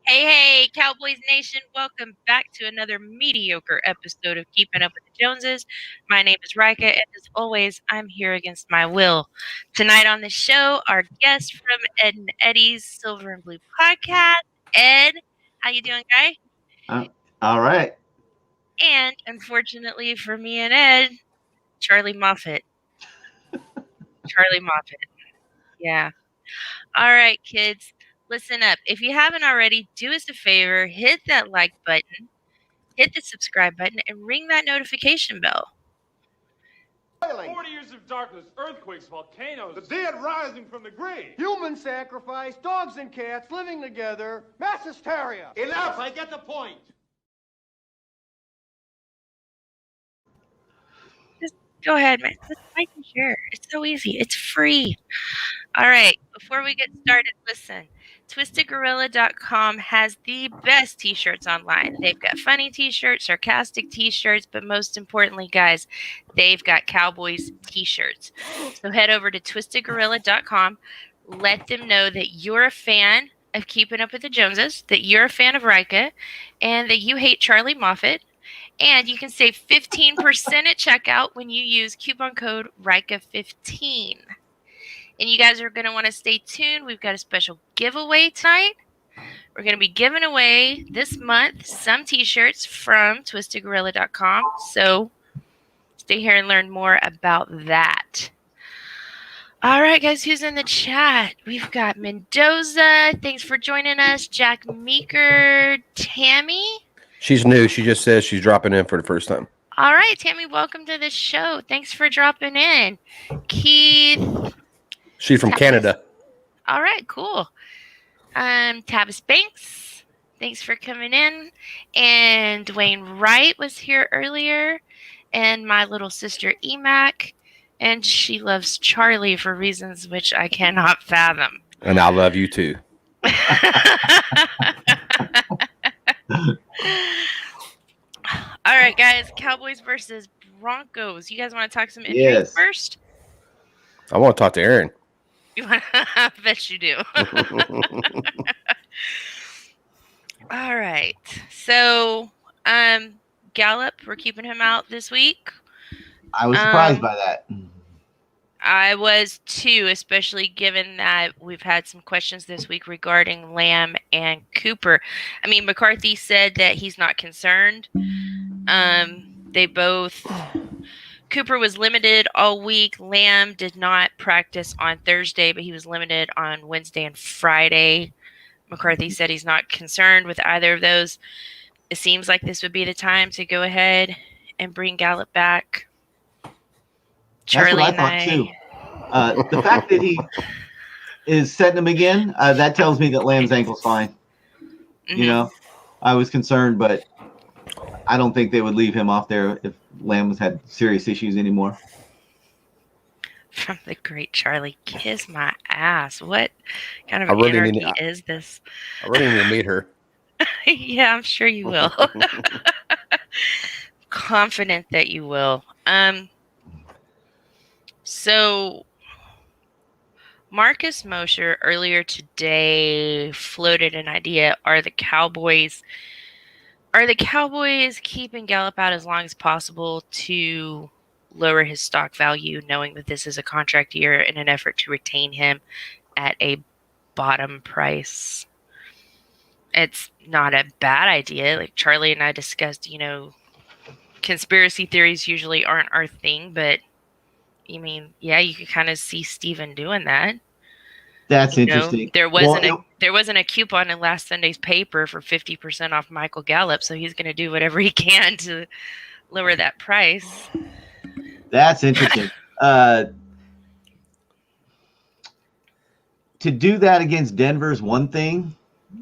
Hey, Cowboys Nation, welcome back to another mediocre episode of Keeping Up with the Joneses. My name is Rika, and as always, I'm here against my will. Tonight on the show, our guest from Ed and Eddie's Silver and Blue podcast, Ed. How you doing, guy? All right. And unfortunately for me and Ed, Charlie Moffat. Charlie Moffat. Yeah. All right, kids. Listen up. If you haven't already, do us a favor, hit that like button, hit the subscribe button, and ring that notification bell. 40 years of darkness, earthquakes, volcanoes, the dead rising from the grave, human sacrifice, dogs and cats living together, mass hysteria. Enough, I get the point. Just go ahead, man. Just like and share. It's so easy. It's free. All right. Before we get started, listen. TwistedGorilla.com has the best t-shirts online. They've got funny t-shirts, sarcastic t-shirts, but most importantly, guys, they've got Cowboys t-shirts. So head over to TwistedGorilla.com. Let them know that you're a fan of Keeping Up with the Joneses, that you're a fan of Rika, and that you hate Charlie Moffat. And you can save 15% at checkout when you use coupon code RIKA15. And you guys are going to want to stay tuned. We've got a special giveaway tonight. We're going to be giving away this month some t-shirts from TwistedGorilla.com. So stay here and learn more about that. All right, guys, who's in the chat? We've got Mendoza. Thanks for joining us. Jack Meeker. Tammy. She's new. She just says she's dropping in for the first time. All right, Tammy, welcome to the show. Thanks for dropping in. Keith. She's from Canada. All right, cool. Tavis Banks, thanks for coming in. And Dwayne Wright was here earlier. And my little sister Emac. And she loves Charlie for reasons which I cannot fathom. And I love you too. All right, guys. Cowboys versus Broncos. You guys want to talk some injuries first? I want to talk to Aaron. I bet you do. All right. So, Gallup, we're keeping him out this week. I was surprised by that. I was too, especially given that we've had some questions this week regarding Lamb and Cooper. I mean, McCarthy said that he's not concerned. Cooper was limited all week. Lamb did not practice on Thursday, but he was limited on Wednesday and Friday. McCarthy said he's not concerned with either of those. It seems like this would be the time to go ahead and bring Gallup back. Charlie That's what I thought too. The fact that he is setting him again, that tells me that Lamb's ankle's fine. Mm-hmm. You know, I was concerned, but I don't think they would leave him off there if Lamb had serious issues anymore. From the great Charlie, kiss my ass. What kind of anarchy is this? I really need to meet her. Yeah, I'm sure you will. Confident that you will. So Marcus Mosher earlier today floated an idea. Are the Cowboys keeping Gallup out as long as possible to lower his stock value, knowing that this is a contract year in an effort to retain him at a bottom price? It's not a bad idea. Like Charlie and I discussed, conspiracy theories usually aren't our thing, but you could kind of see Steven doing that. That's interesting. There wasn't a coupon in last Sunday's paper for 50% off Michael Gallup, so he's going to do whatever he can to lower that price. That's interesting. To do that against Denver is one thing.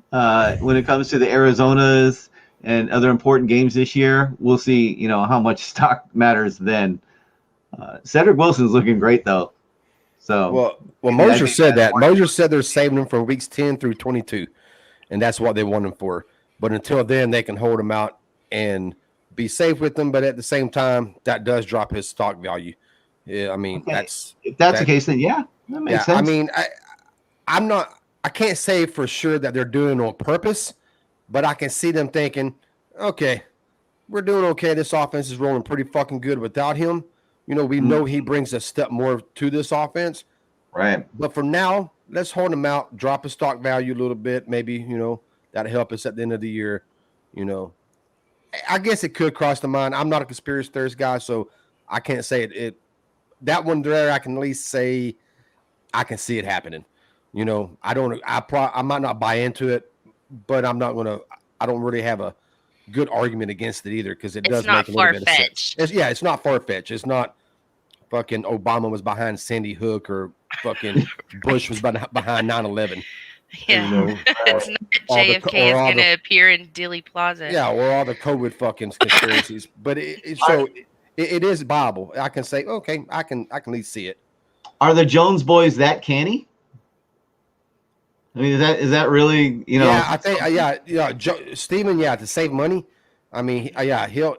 When it comes to the Arizonas and other important games this year, we'll see, how much stock matters then. Cedric Wilson's looking great, though. So well, Mosier said that. Mosier said they're saving him for weeks 10 through 22, and that's what they want him for. But until then, they can hold him out and be safe with him. But at the same time, that does drop his stock value. Yeah, I mean, if that's the case, then that makes sense. I mean, I can't say for sure that they're doing it on purpose, but I can see them thinking, okay, we're doing okay. This offense is rolling pretty fucking good without him. We know he brings a step more to this offense. Right. But for now, let's hold him out, drop his stock value a little bit. Maybe, that'll help us at the end of the year. I guess it could cross the mind. I'm not a conspiracy theorist guy, so I can't say it. That one there, I can at least say I can see it happening. I might not buy into it, but I don't really have a good argument against it either, because it does make a little bit of sense. It's not far-fetched. It's not fucking Obama was behind Sandy Hook or fucking Bush was behind 9/11. Yeah. It's not JFK is going to appear in Dealey Plaza. Yeah, or all the COVID fucking conspiracies. But it is viable. I can say, okay, I can at least see it. Are the Jones boys that canny? I mean, is that really, Yeah, I think, Steven, to save money. I mean, he'll.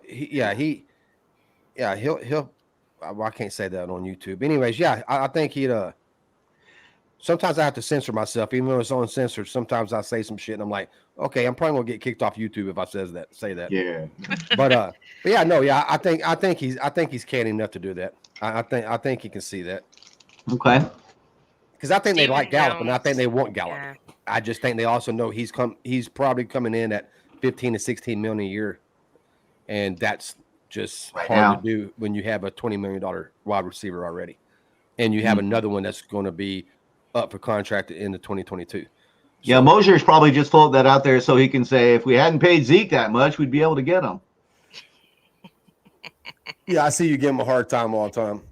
Well, I can't say that on YouTube. Anyways, I think he'd. Sometimes I have to censor myself, even though it's uncensored. Sometimes I say some shit, and I'm like, okay, I'm probably gonna get kicked off YouTube if I say that. Yeah. But I think he's canny enough to do that. I think he can see that. Okay. Because I think they like Gallup, and I think they want Gallup. Yeah. I just think they also know he's probably coming in at 15 to 16 million a year, and that's just hard to do when you have a $20 million wide receiver already, and you have another one that's going to be up for contract in the 2022. So, yeah, Mosier's probably just floated that out there so he can say, if we hadn't paid Zeke that much, we'd be able to get him. Yeah, I see you give him a hard time all the time.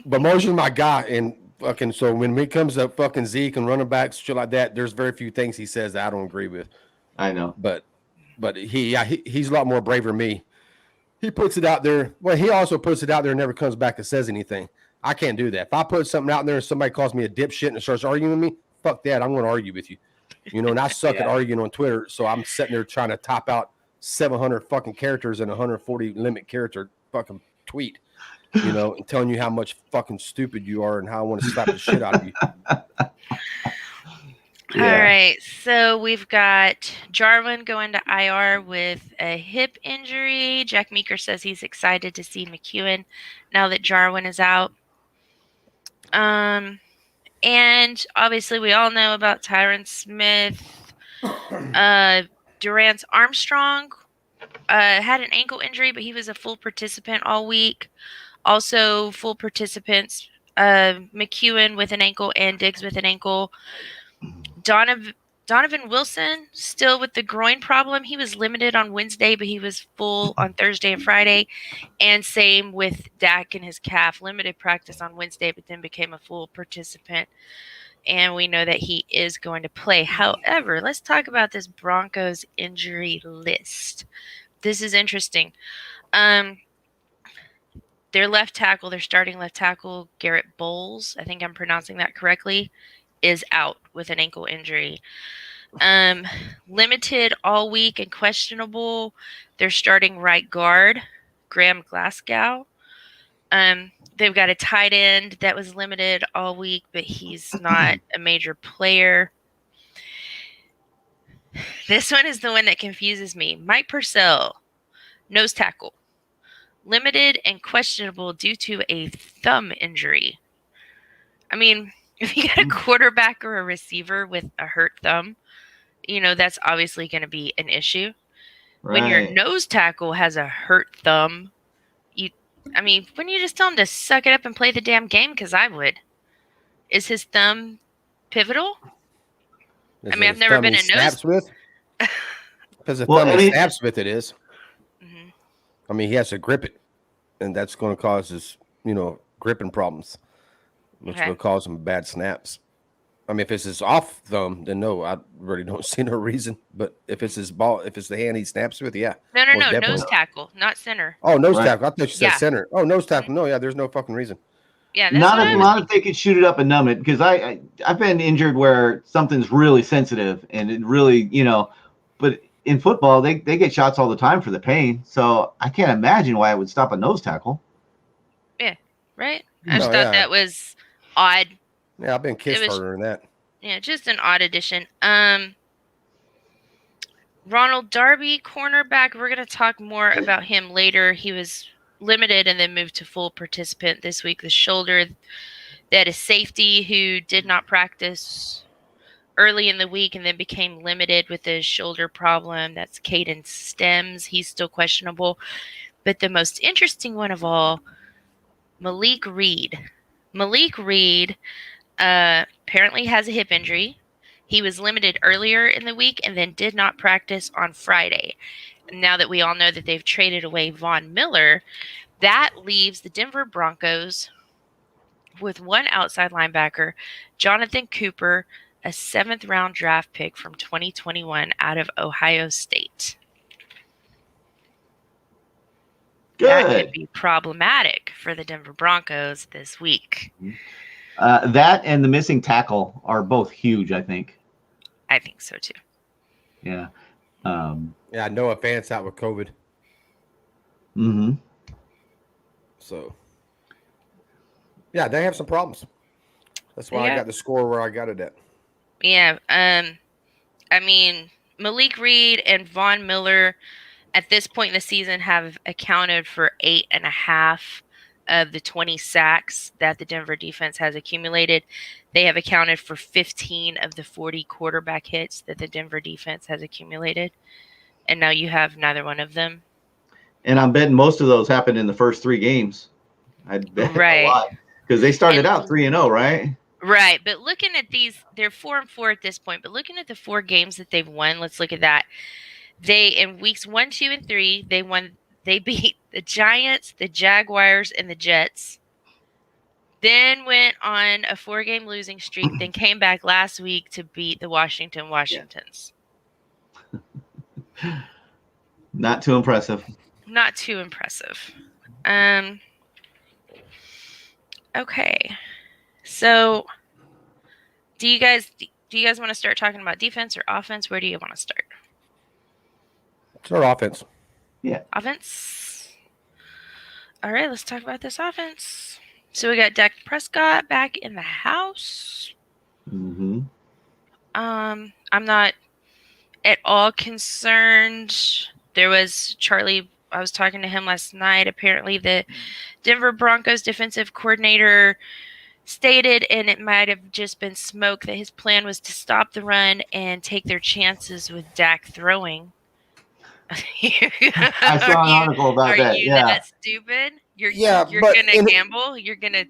But Mosier's my guy, and fucking so when it comes to fucking Zeke and running backs, shit like that, there's very few things he says that I don't agree with. I know, but he's a lot more brave than me. He puts it out there. Well, he also puts it out there and never comes back and says anything. I can't do that. If I put something out there and somebody calls me a dipshit and starts arguing with me, fuck that. I'm going to argue with you. And I suck at arguing on Twitter, so I'm sitting there trying to top out 700 fucking characters and 140 limit character fucking tweet. And telling you how much fucking stupid you are and how I want to slap the shit out of you. All right. So we've got Jarwin going to IR with a hip injury. Jack Meeker says he's excited to see McEwen now that Jarwin is out. And obviously we all know about Tyron Smith. Durance Armstrong had an ankle injury, but he was a full participant all week. Also, full participants, McEwen with an ankle and Diggs with an ankle. Donovan Wilson still with the groin problem. He was limited on Wednesday, but he was full on Thursday and Friday. And same with Dak and his calf. Limited practice on Wednesday, but then became a full participant. And we know that he is going to play. However, let's talk about this Broncos injury list. This is interesting. Their starting left tackle, Garrett Bowles, I think I'm pronouncing that correctly, is out with an ankle injury. Limited all week and questionable. They're starting right guard, Graham Glasgow. They've got a tight end that was limited all week, but he's not a major player. This one is the one that confuses me. Mike Purcell, nose tackle. Limited and questionable due to a thumb injury. I mean, if you got a quarterback or a receiver with a hurt thumb, that's obviously going to be an issue. When your Right. nose tackle has a hurt thumb, wouldn't you just tell him to suck it up and play the damn game? Because I would. Is his thumb pivotal? Is I've it a never thumb been he a nose. snaps with. If it's a Well, thumb I he mean- snaps with, it is. Hmm. I mean, he has to grip it, and that's going to cause his, gripping problems, which Okay. will cause him bad snaps. I mean, if it's his off thumb, then no, I really don't see no reason. But if it's his ball, if it's the hand he snaps with, yeah. No, Most definitely. nose tackle, not center. Oh, nose Right. tackle. I thought you said Yeah. center. Oh, nose tackle. No, yeah, there's no fucking reason. Yeah, that's Not what I was. if they could shoot it up and numb it, because I've been injured where something's really sensitive and it really, but in football they get shots all the time for the pain, so I can't imagine why it would stop a nose tackle. Right? I just No, thought yeah. that was odd. Yeah, I've been kissed It was- harder than that. Yeah, just an odd addition. Ronald Darby, cornerback. We're going to talk more about him later. He was limited and then moved to full participant this week. The shoulder. That is safety who did not practice early in the week and then became limited with his shoulder problem. That's Caden Stems. He's still questionable. But the most interesting one of all, Malik Reed. Malik Reed apparently has a hip injury. He was limited earlier in the week and then did not practice on Friday. Now that we all know that they've traded away Von Miller, that leaves the Denver Broncos with one outside linebacker, Jonathan Cooper, a 7th-round draft pick from 2021 out of Ohio State. That Good. could be problematic for the Denver Broncos this week. That and the missing tackle are both huge, I think. I think so too. Yeah. Yeah, Noah Fant's out with COVID, Mm-hmm. so yeah, they have some problems. That's why Yeah. I got the score where I got it at. Yeah. Malik Reed and Von Miller at this point in the season have accounted for 8.5 of the 20 sacks that the Denver defense has accumulated. They have accounted for 15 of the 40 quarterback hits that the Denver defense has accumulated. And now you have neither one of them. And I'm betting most of those happened in the first 3 games. I'd bet Right. a lot because they started And- out 3-0, right? Right, but looking at these, they're 4-4 at this point. But looking at the 4 games that they've won, let's look at that. They in weeks 1, 2, and 3, they beat the Giants, the Jaguars, and the Jets. Then went on a 4-game losing streak. Then came back last week to beat the Washingtons. Not too impressive. Not too impressive. Okay. So, do you guys want to start talking about defense or offense? Where do you want to start? It's our offense. Offense. All right, let's talk about this offense. So we got Dak Prescott back in the house. Mm-hmm. I'm not at all concerned. There was Charley. I was talking to him last night. Apparently, the Denver Broncos defensive coordinator stated, and it might have just been smoke, that his plan was to stop the run and take their chances with Dak throwing. I saw an article about that. Are you Yeah. that stupid? You're Yeah, you're but gonna in- gamble. You're gonna.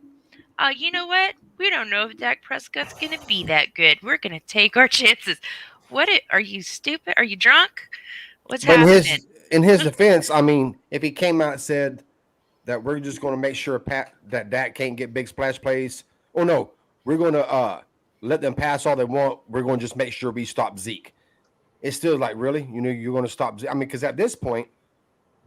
You know what? We don't know if Dak Prescott's gonna be that good. We're gonna take our chances. Are you stupid? Are you drunk? What's But happening? in his defense, I mean, if he came out and said that we're just going to make sure that Dak can't get big splash plays, oh no, we're going to let them pass all they want. We're going to just make sure we stop Zeke. It's still like, really? You're going to stop Zeke? I mean, because at this point,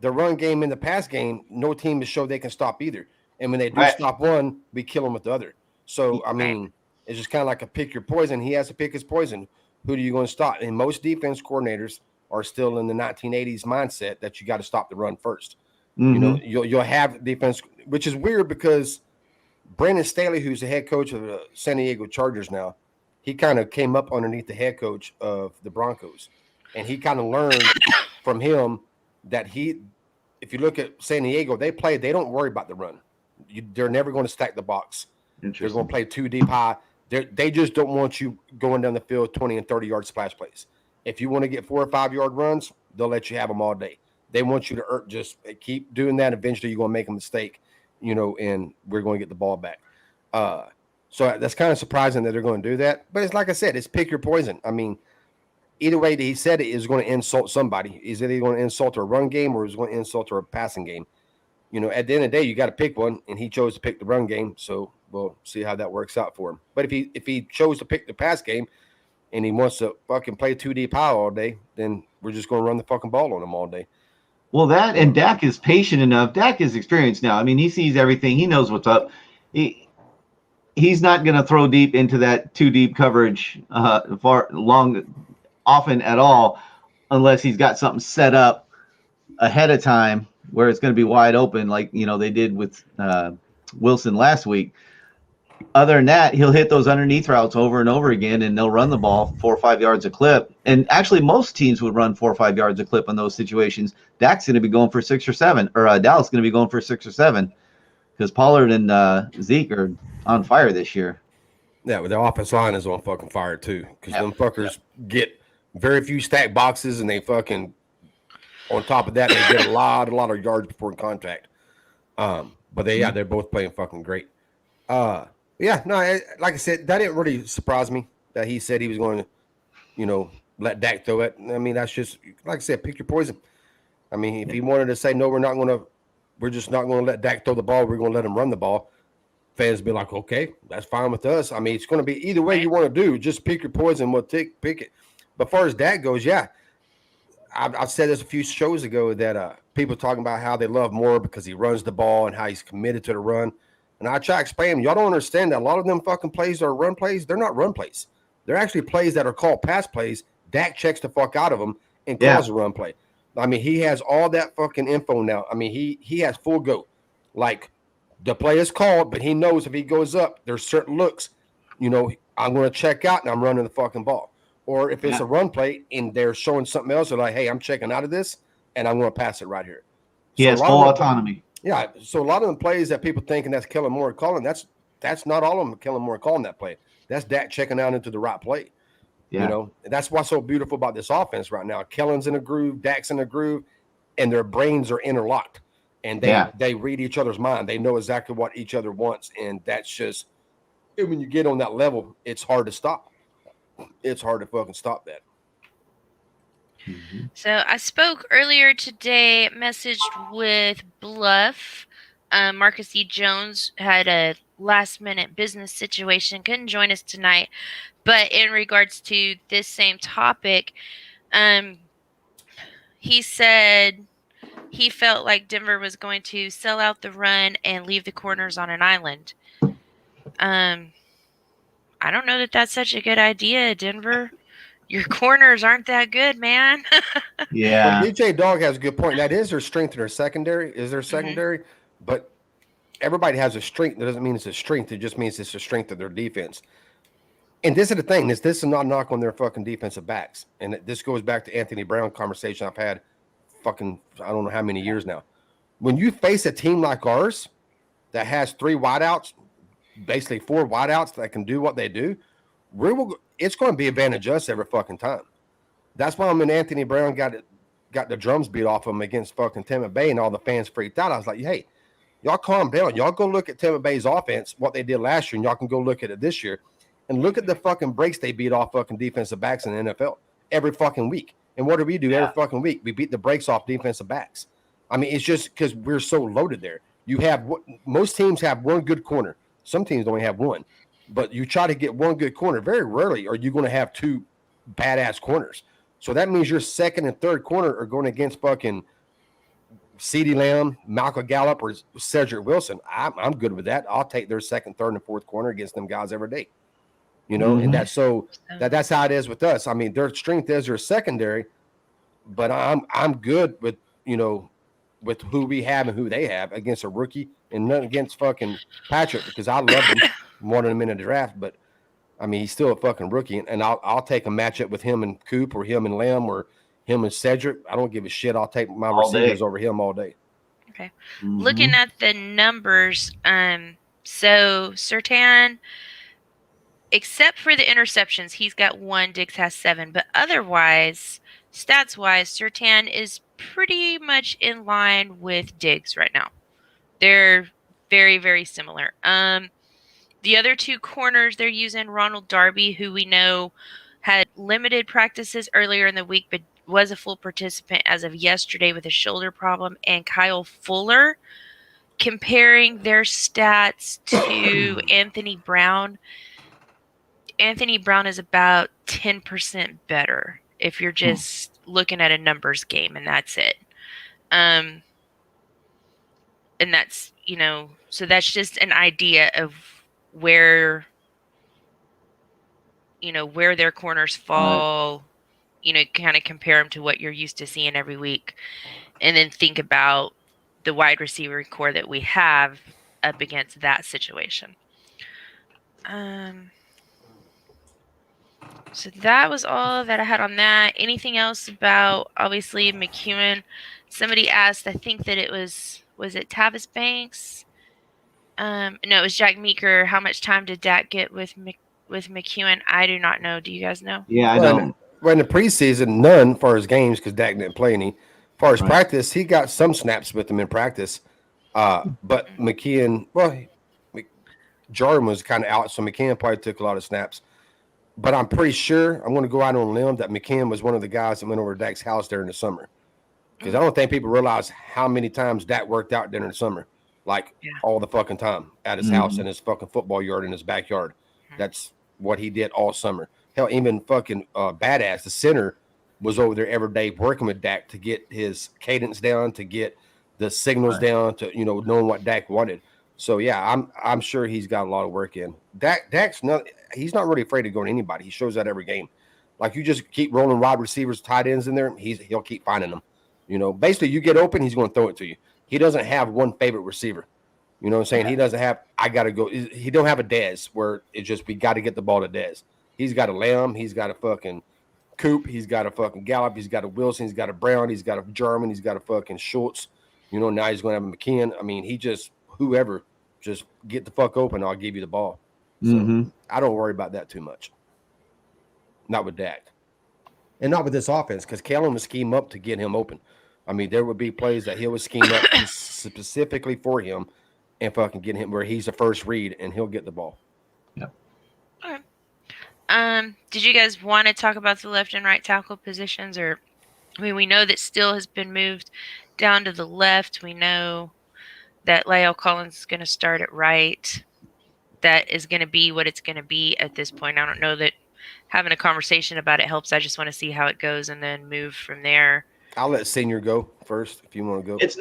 the run game and the pass game, no team has showed they can stop either. And when they do Right. stop one, we kill them with the other. So, I mean, it's just kind of like a pick your poison. He has to pick his poison. Who are you going to stop? And most defense coordinators are still in the 1980s mindset that you got to stop the run first. Mm-hmm. You'll have defense, which is weird because Brandon Staley, who's the head coach of the San Diego Chargers now, he kind of came up underneath the head coach of the Broncos, and he kind of learned from him that if you look at San Diego, they don't worry about the run. They're never going to stack the box. They're going to play 2 deep high. They just don't want you going down the field 20 and 30 yard splash plays. If you want to get 4 or 5 yard runs, they'll let you have them all day. They want you to just keep doing that. Eventually, you're going to make a mistake, and we're going to get the ball back. So that's kind of surprising that they're going to do that. But it's like I said, it's pick your poison. I mean, either way that he said it is going to insult somebody. Is it going to insult a run game or is it going to insult a passing game? At the end of the day, you got to pick one, and he chose to pick the run game. So we'll see how that works out for him. But if he chose to pick the pass game and he wants to fucking play 2 deep high all day, then we're just going to run the fucking ball on him all day. Well, that and Dak is patient enough. Dak is experienced now. I mean, he sees everything. He knows what's up. He's not going to throw deep into that 2 deep coverage often at all, unless he's got something set up ahead of time where it's going to be wide open, like they did with Wilson last week. Other than that, he'll hit those underneath routes over and over again, and they'll run the ball 4 or 5 yards a clip. And actually, most teams would run 4 or 5 yards a clip in those situations. Dak's going to be going for 6 or 7, or Dallas going to be going for 6 or 7, because Pollard and Zeke are on fire this year. Yeah, but the offense line is on fucking fire too, because them fuckers get very few stack boxes, and they fucking on top of that they get a lot of yards before contact. But they're both playing fucking great. Like I said, that didn't really surprise me that he said he was going to, let Dak throw it. I mean, that's just like I said, pick your poison. I mean, if he wanted to say no, we're just not going to let Dak throw the ball. We're going to let him run the ball. Fans be like, okay, that's fine with us. I mean, it's going to be either way you want to do. Just pick your poison. We'll pick it. But as far as Dak goes, yeah, I've said this a few shows ago that people talking about how they love Moore because he runs the ball and how he's committed to the run. And I try to explain, y'all don't understand that a lot of them fucking plays are run plays. They're not run plays. They're actually plays that are called pass plays. Dak checks the fuck out of them and calls a run play. I mean, he has all that fucking info now. I mean, he has full go. Like, the play is called, but he knows if he goes up, there's certain looks. I'm going to check out and I'm running the fucking ball. Or if it's a run play and they're showing something else, they're like, hey, I'm checking out of this and I'm going to pass it right here. He has full autonomy. Yeah. So a lot of the plays that people thinking that's Kellen Moore calling, that's not all of them Kellen Moore calling that play. That's Dak checking out into the right play. Yeah. And that's what's so beautiful about this offense right now. Kellen's in a groove, Dak's in a groove, and their brains are interlocked. And they read each other's mind. They know exactly what each other wants. And that's just, when you get on that level, it's hard to stop. It's hard to fucking stop that. Mm-hmm. So I spoke earlier today, messaged with Bluff. Marcus E. Jones had a last-minute business situation, couldn't join us tonight. But in regards to this same topic, he said he felt like Denver was going to sell out the run and leave the corners on an island. I don't know that that's such a good idea, Denver. Your corners aren't that good, man. Yeah. Well, DJ Dog has a good point. That is their strength in their secondary. Is their secondary, but everybody has a strength. That doesn't mean it's a strength. It just means it's a strength of their defense. And this is the thing. This is not a knock on their fucking defensive backs. And this goes back to Anthony Brown conversation I've had fucking I don't know how many years now. When you face a team like ours that has 3 wideouts, basically 4 wideouts that can do what they do, it's going to be advantage us every fucking time. That's why when Anthony Brown got the drums beat off him against fucking Tampa Bay and all the fans freaked out. I was like, hey, y'all calm down. Y'all go look at Tampa Bay's offense, what they did last year, and y'all can go look at it this year. And look at the fucking breaks they beat off fucking defensive backs in the NFL every fucking week. And what do we do every fucking week? We beat the brakes off defensive backs. I mean, it's just because we're so loaded there. Most teams have one good corner. Some teams only have one. But you try to get one good corner. Very rarely are you going to have 2 badass corners. So that means your second and third corner are going against fucking CeeDee Lamb, Malcolm Gallup, or Cedric Wilson. I'm good with that. I'll take their second, third, and fourth corner against them guys every day. And that's how it is with us. I mean, their strength is their secondary, but I'm good with with who we have and who they have against a rookie, and nothing against fucking Patrick because I love him, wanted him in the draft, but I mean he's still a fucking rookie, and I'll take a matchup with him and Coop or him and Lamb or him and Cedric. I don't give a shit. I'll take my receivers over him all day. Okay. Looking at the numbers, so Surtain except for the interceptions, he's got 1. Diggs has 7. But otherwise, stats-wise, Surtain is pretty much in line with Diggs right now. They're very, very similar. The other 2 corners, they're using Ronald Darby, who we know had limited practices earlier in the week, but was a full participant as of yesterday with a shoulder problem, and Kyle Fuller. Comparing their stats to Anthony Brown, Anthony Brown is about 10% better if you're just looking at a numbers game, and that's it. And that's, so that's just an idea of where, where their corners fall, kind of compare them to what you're used to seeing every week. And then think about the wide receiver core that we have up against that situation. So that was all that I had on that. Anything else about, obviously, McEwen? Somebody asked, I think that it was it Tavis Banks? No, it was Jack Meeker. How much time did Dak get with McEwen? I do not know. Do you guys know? Yeah, I don't. Well, in the preseason, none for his games because Dak didn't play any. For his practice, he got some snaps with him in practice. But McKeon, Jordan was kind of out, so McKeon probably took a lot of snaps. But I'm pretty sure, I'm going to go out on a limb, that McKeon was one of the guys that went over to Dak's house during the summer. Because I don't think people realize how many times Dak worked out during the summer. All the fucking time at his house, in his fucking football yard, in his backyard. That's what he did all summer. Hell, even fucking Badass, the center, was over there every day working with Dak to get his cadence down, to get the signals down, to knowing what Dak wanted. So yeah, I'm sure he's got a lot of work in. Dak's he's not really afraid to go to anybody. He shows that every game. Like, you just keep rolling wide receivers, tight ends in there, he'll keep finding them. Basically, you get open, he's going to throw it to you. He doesn't have one favorite receiver. You know what I'm saying? He doesn't have, I got to go. He don't have a Dez where it's just, we got to get the ball to Dez. He's got a Lamb. He's got a fucking Coop. He's got a fucking Gallup. He's got a Wilson. He's got a Brown. He's got a German. He's got a fucking Schultz. Now he's going to have a McKeon. I mean, he just, whoever, just get the fuck open. I'll give you the ball. So I don't worry about that too much. Not with Dak. And not with this offense, because Kellen would scheme up to get him open. I mean, there would be plays that he would scheme up specifically for him and fucking get him where he's the first read and he'll get the ball. Yep. Okay. Did you guys want to talk about the left and right tackle positions? Or, I mean, we know that Steele has been moved down to the left. We know that Lyle Collins is going to start at right. That is going to be what it's going to be at this point. I don't know that having a conversation about it helps. I just want to see how it goes and then move from there. I'll let Senior go first if you want to go. It's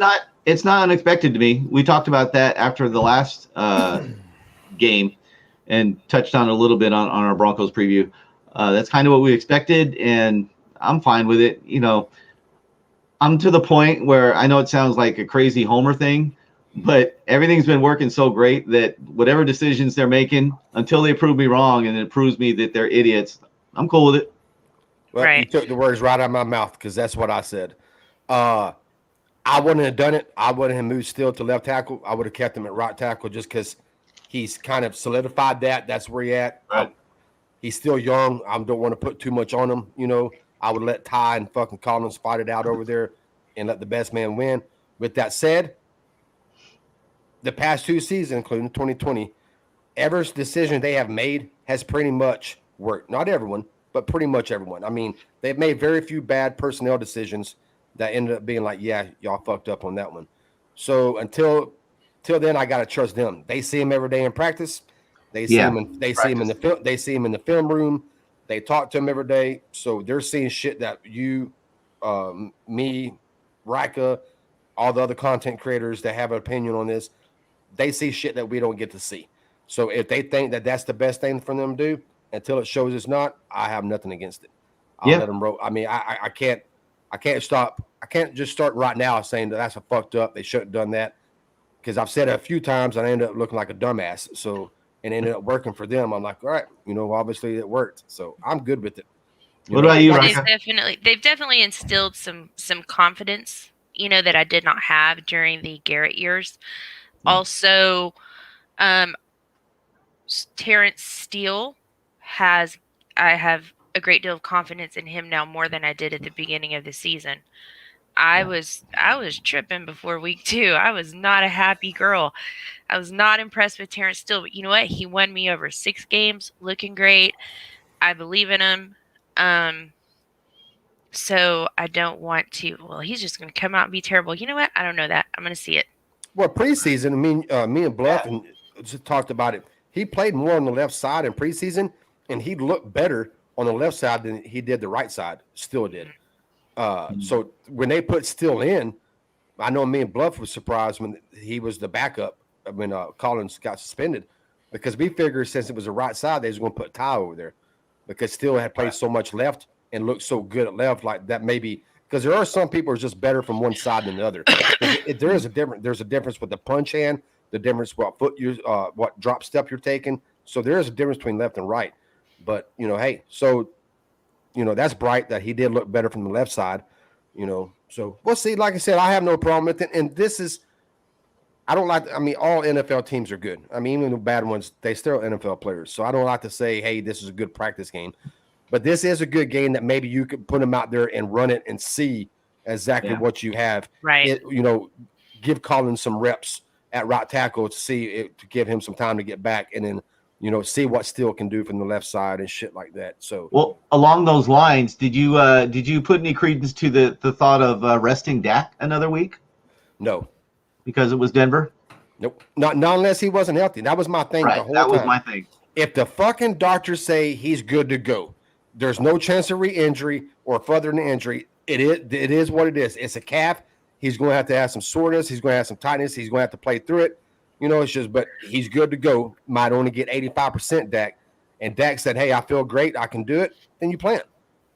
not unexpected to me. We talked about that after the last game and touched on it a little bit on our Broncos preview. That's kind of what we expected, and I'm fine with it. I'm to the point where I know it sounds like a crazy homer thing, but everything's been working so great that whatever decisions they're making, until they prove me wrong and it proves me that they're idiots, I'm cool with it. Well, You took the words right out of my mouth, because that's what I said. I wouldn't have done it. I wouldn't have moved Steele to left tackle. I would have kept him at right tackle just because he's kind of solidified that. That's where he's at. Right. He's still young. I don't want to put too much on him. I would let Ty and fucking Collins fight it out over there and let the best man win. With that said, the past 2 seasons, including 2020, every decision they have made has pretty much worked. Not everyone, but pretty much everyone. I mean, they've made very few bad personnel decisions that ended up being like, yeah, y'all fucked up on that one. So until then, I gotta trust them. They see him every day in practice. They see him in the film. They see him in the film room. They talk to him every day. So they're seeing shit that you, me, Rika, all the other content creators that have an opinion on this, they see shit that we don't get to see. So if they think that that's the best thing for them to do, until it shows it's not, I have nothing against it. I'll let them roll. I mean, I can't stop. I can't just start right now saying that that's a fucked up. They shouldn't have done that, because I've said it a few times and I ended up looking like a dumbass. So, and it ended up working for them. I'm like, all right, obviously it worked. So I'm good with it. What about you, They've Rika? definitely instilled some confidence, that I did not have during the Garrett years. Also, Terrence Steele I have a great deal of confidence in him now more than I did at the beginning of the season. I was tripping before week 2. I was not a happy girl. I was not impressed with Terrence Steele, but you know what? He won me over 6 games, looking great. I believe in him. So I don't want to. Well, he's just going to come out and be terrible. You know what? I don't know that. I'm going to see it. Well, preseason, I mean, me and Bluff and just talked about it. He played more on the left side in preseason, and he looked better on the left side than he did the right side. Still did. So when they put Steele in, I know me and Bluff was surprised when he was the backup when Collins got suspended, because we figured since it was the right side, they was going to put Ty over there because Steele had played so much left and looked so good at left, like that maybe because there are some people who are just better from one side than the other. There's a difference with the punch hand, the difference what foot you what drop step you're taking. So there is a difference between left and right. But hey, so that's bright that he did look better from the left side. So we'll see. Like I said, I have no problem with it. And this is, I don't like. I mean, all NFL teams are good. I mean, even the bad ones, they still NFL players. So I don't like to say, hey, this is a good practice game. But this is a good game that maybe you could put them out there and run it and see exactly what you have. Right. Give Collins some reps at right tackle to give him some time to get back, and then see what Steele can do from the left side and shit like that. So, well, along those lines, did you put any credence to the thought of resting Dak another week? No, because it was Denver. Nope, not unless he wasn't healthy. That was my thing. Right, the whole that was time. my thing. If the fucking doctors say he's good to go, there's no chance of re-injury or further injury. It is what it is. It's a calf. He's going to have some soreness. He's going to have some tightness. He's going to have to play through it. It's just, but he's good to go. Might only get 85% Dak. And Dak said, hey, I feel great. I can do it. Then you play it.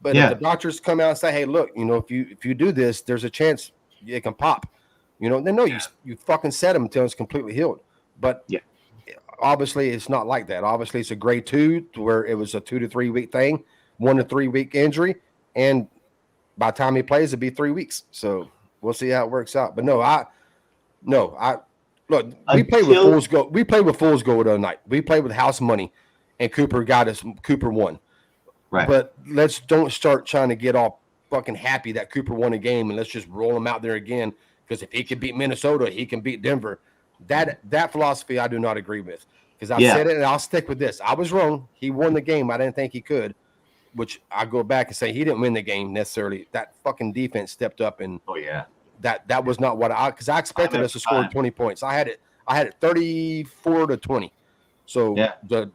But if the doctors come out and say, hey, look, if you do this, there's a chance it can pop. Then no, you fucking set him until it's completely healed. But obviously it's not like that. Obviously it's a grade 2 to where it was a 2 to 3 week thing, 1 to 3 week injury. And by the time he plays, it'll be 3 weeks. So we'll see how it works out. But look, we played with fool's gold. We played with fool's gold the other night. We played with house money, and Cooper won. Right. But let's don't start trying to get all fucking happy that Cooper won a game, and let's just roll him out there again. Because if he can beat Minnesota, he can beat Denver. That philosophy I do not agree with. Because I said it, and I'll stick with this. I was wrong. He won the game. I didn't think he could. Which I go back and say he didn't win the game necessarily. That fucking defense stepped up, and that was not what because I expected us to score 20 points. I had it 34 to 20. So the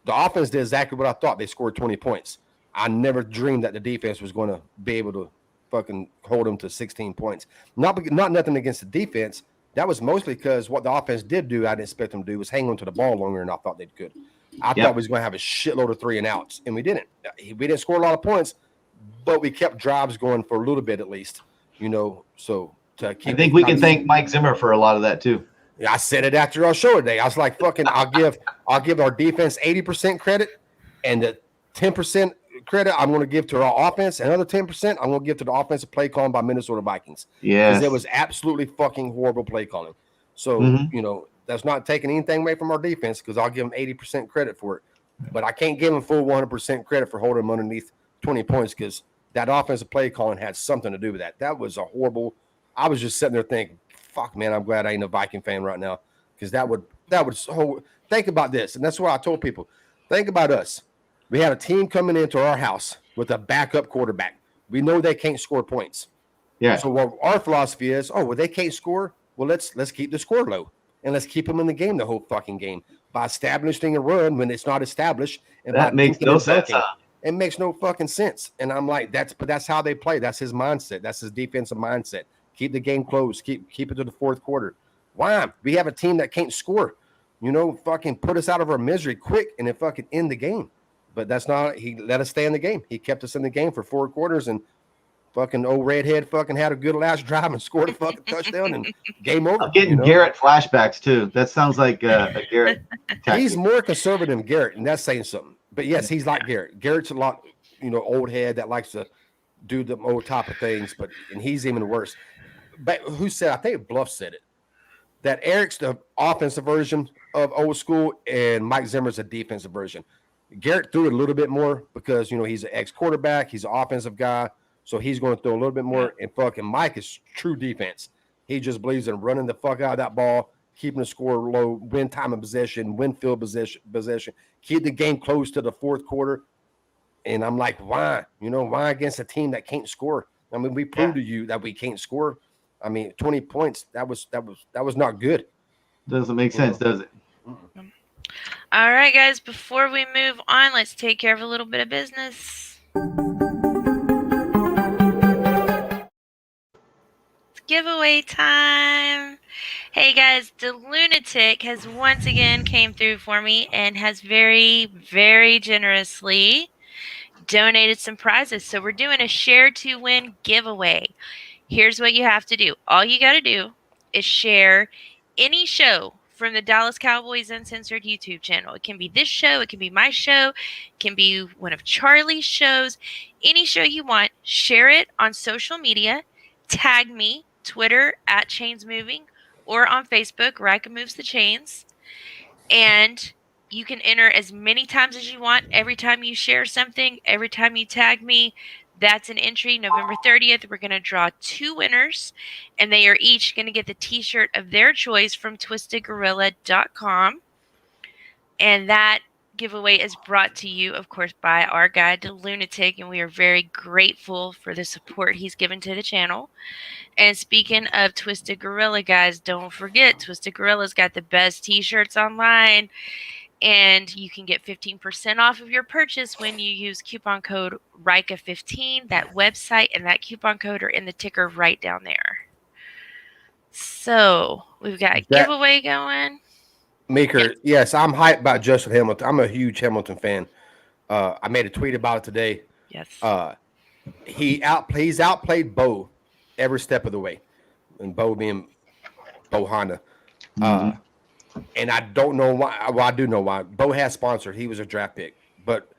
offense did exactly what I thought. They scored 20 points. I never dreamed that the defense was going to be able to fucking hold them to 16 points. Not nothing against the defense. That was mostly because what the offense did do, I didn't expect them to do, was hang on to the ball longer than I thought they could. I thought we was going to have a shitload of 3 and outs, and we didn't. We didn't score a lot of points, but we kept drives going for a little bit at least. So to keep. I think we can thank Mike Zimmer for a lot of that too. Yeah, I said it after our show today. I was like, "Fucking, I'll give our defense 80% credit, and the 10% credit I'm going to give to our offense. Another 10% I'm going to give to the offensive play calling by Minnesota Vikings. Yeah, because it was absolutely fucking horrible play calling. So that's not taking anything away from our defense because I'll give them 80% credit for it. But I can't give them full 100% credit for holding them underneath 20 points because that offensive play calling had something to do with that. That was a horrible. I was just sitting there thinking, fuck, man, I'm glad I ain't a Viking fan right now because that would think about this. And that's what I told people. Think about us. We had a team coming into our house with a backup quarterback. We know they can't score points. Yeah. So what our philosophy is, they can't score. Well, let's keep the score low and let's keep them in the game the whole fucking game by establishing a run when it's not established. And that makes no sense. It makes no fucking sense. And I'm like, that's how they play. That's his mindset. That's his defensive mindset. Keep the game close. Keep it to the fourth quarter. Why? We have a team that can't score. Fucking put us out of our misery quick and then fucking end the game. But that's not. He let us stay in the game. He kept us in the game for 4 quarters and. Fucking old redhead fucking had a good last drive and scored a fucking touchdown and game over. I'm getting Garrett flashbacks too. That sounds like a Garrett tactic. He's more conservative than Garrett, and that's saying something. But yes, he's like Garrett. Garrett's a lot, old head that likes to do the old type of things, and he's even worse. But who said? I think Bluff said it. That Eric's the offensive version of old school, and Mike Zimmer's a defensive version. Garrett threw it a little bit more because he's an ex-quarterback, he's an offensive guy, so he's going to throw a little bit more. And fucking Mike is true defense. He just believes in running the fuck out of that ball, keeping the score low, win time of possession, win field possession, keep the game close to the fourth quarter. And I'm like, why? Why against a team that can't score? I mean, we proved to you that we can't score. I mean, 20 points, that was not good. Doesn't make sense, does it? All right, guys, before we move on, let's take care of a little bit of business. It's giveaway time. Hey, guys, the Lunatic has once again came through for me and has very, very generously donated some prizes. So we're doing a share to win giveaway. Here's what you have to do. All you got to do is share any show from the Dallas Cowboys Uncensored YouTube channel. It can be this show. It can be my show. It can be one of Charlie's shows. Any show you want, share it on social media. Tag me, Twitter, @ChainsMoving, or on Facebook, Rika Moves the Chains. And you can enter as many times as you want. Every time you share something, every time you tag me, that's an entry. November 30th, we're going to draw 2 winners, and they are each going to get the t-shirt of their choice from twistedgorilla.com. And that giveaway is brought to you, of course, by our guy, the Lunatic, and we are very grateful for the support he's given to the channel. And speaking of Twisted Gorilla, guys, don't forget, Twisted Gorilla's got the best t-shirts online. And you can get 15% off of your purchase when you use coupon code RIKA15. That website and that coupon code are in the ticker right down there. So we've got a giveaway going. Maker, yes, I'm hyped about Justin Hamilton. I'm a huge Hamilton fan. I made a tweet about it today. Yes. He's outplayed Bo every step of the way. And Bo being Bo Honda. And I don't know why. Well, I do know why. Bo has sponsored. He was a draft pick. But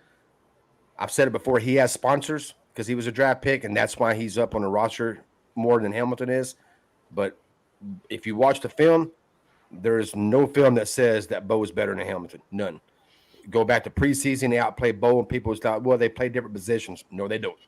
I've said it before. He has sponsors because he was a draft pick, and that's why he's up on the roster more than Hamilton is. But if you watch the film, there is no film that says that Bo is better than Hamilton. None. Go back to preseason, they outplayed Bo, and people thought, well, they play different positions. No, they don't.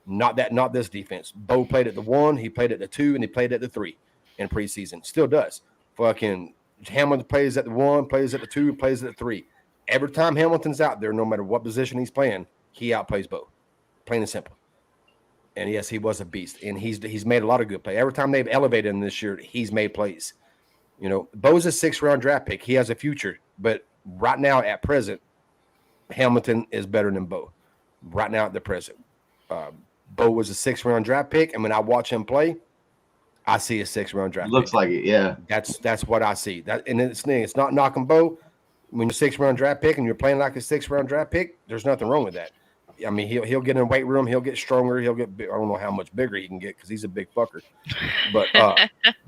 Not this defense. Bo played at the 1, he played at the 2, and he played at the 3 in preseason. Still does. Fucking Hamilton plays at the 1, plays at the 2, plays at the 3. Every time Hamilton's out there, no matter what position he's playing, he outplays Bo. Plain and simple. And yes, he was a beast. And he's made a lot of good plays. Every time they've elevated him this year, he's made plays. Bo's a 6th-round draft pick. He has a future. But right now, at present, Hamilton is better than Bo. Right now, at the present. Bo was a 6th-round draft pick. And when I watch him play, I see a 6th-round draft Looks pick. like it, yeah. That's what I see. It's not knocking Bo. When you're a 6th-round draft pick and you're playing like a 6th-round draft pick, there's nothing wrong with that. I mean, he'll get in the weight room, he'll get stronger, I don't know how much bigger he can get because he's a big fucker, but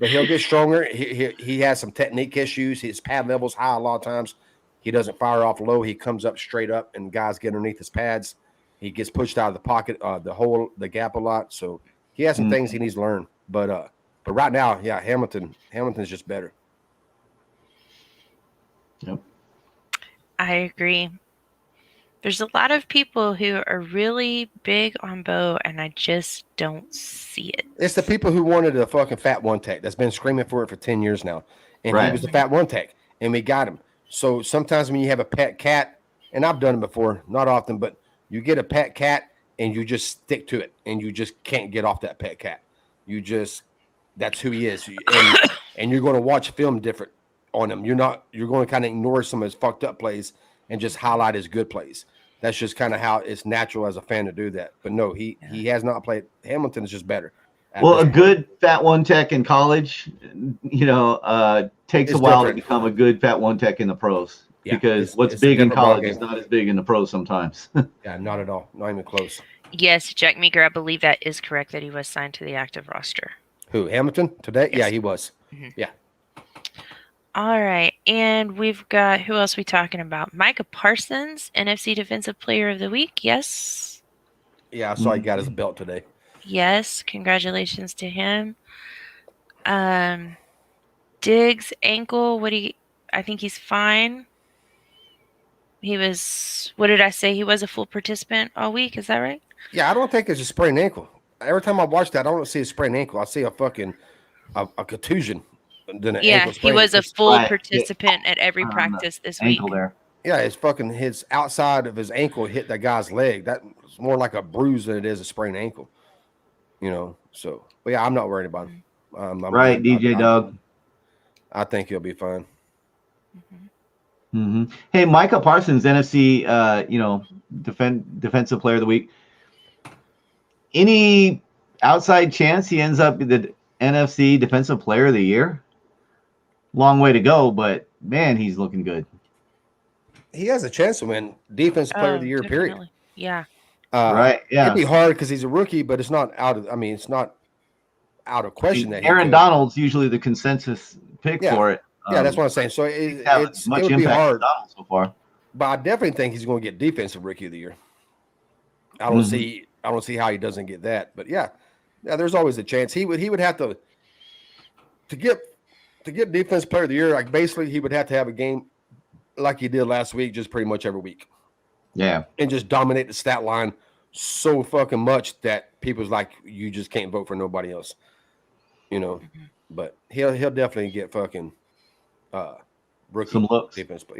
he'll get stronger. He has some technique issues. His pad level's high a lot of times. He doesn't fire off low. He comes up straight up, and guys get underneath his pads. He gets pushed out of the pocket, the gap a lot. So he has some things he needs to learn. But right now, yeah, Hamilton's just better. Yep. I agree. There's a lot of people who are really big on Bo, and I just don't see it. It's the people who wanted a fucking fat one tech that's been screaming for it for 10 years now. And Right. He was the fat one tech, and we got him. So sometimes when you have a pet cat, and I've done it before, not often, but you get a pet cat and you just stick to it, and you just can't get off that pet cat. That's who he is. And you're going to watch film different on him. You're going to kind of ignore some of his fucked up plays and just highlight his good plays. That's just kind of how it's natural as a fan to do that. But no, he has not played. Hamilton is just better. Well, a good fat one tech in college, takes a while to become a good fat one tech in the pros. Yeah, because what's big in college is not as big in the pros sometimes. Yeah, not at all. Not even close. Yes, Jack Meeker, I believe that is correct that he was signed to the active roster. Who, Hamilton today? Yes. Yeah, he was. Mm-hmm. Yeah. All right, and we've got, who else are we talking about? Micah Parsons, NFC Defensive Player of the Week, yes? Yeah, I saw he got his belt today. Yes, congratulations to him. Diggs' ankle, I think he's fine. He was. What did I say? He was a full participant all week. Is that right? Yeah, I don't think it's a sprained ankle. Every time I watch that, I don't see a sprained ankle. I see a fucking a contusion than an Yeah, ankle he sprain. was a It's- full Right. participant at every On the practice this week. ankle there. Yeah, it's fucking his outside of his ankle hit that guy's leg. That's more like a bruise than it is a sprained ankle. You know, so but yeah, I'm not worried about him. I'm Right, good. DJ Doug. I think he'll be fine. Mm-hmm. Hey, Micah Parsons, NFC, defensive player of the week. Any outside chance he ends up the NFC defensive player of the year? Long way to go, but man, he's looking good. He has a chance to win defense player of the year. Period. Definitely. Yeah. Right? Yeah. It'd be hard because he's a rookie, but it's not out of. I mean, it's not out of question that Aaron he could. Donald's usually the consensus pick Yeah. for it. Yeah, that's what I'm saying. So he's having it much would be impact hard, on Donald so far. but I definitely think he's going to get defensive rookie of the year. I don't see how he doesn't get that, but yeah, there's always a chance. He would have to get defense player of the year. Like basically, he would have to have a game like he did last week, just pretty much every week. Yeah, and just dominate the stat line so fucking much that people's like, you just can't vote for nobody else, you know. But he'll definitely get fucking rookie some looks. defense. But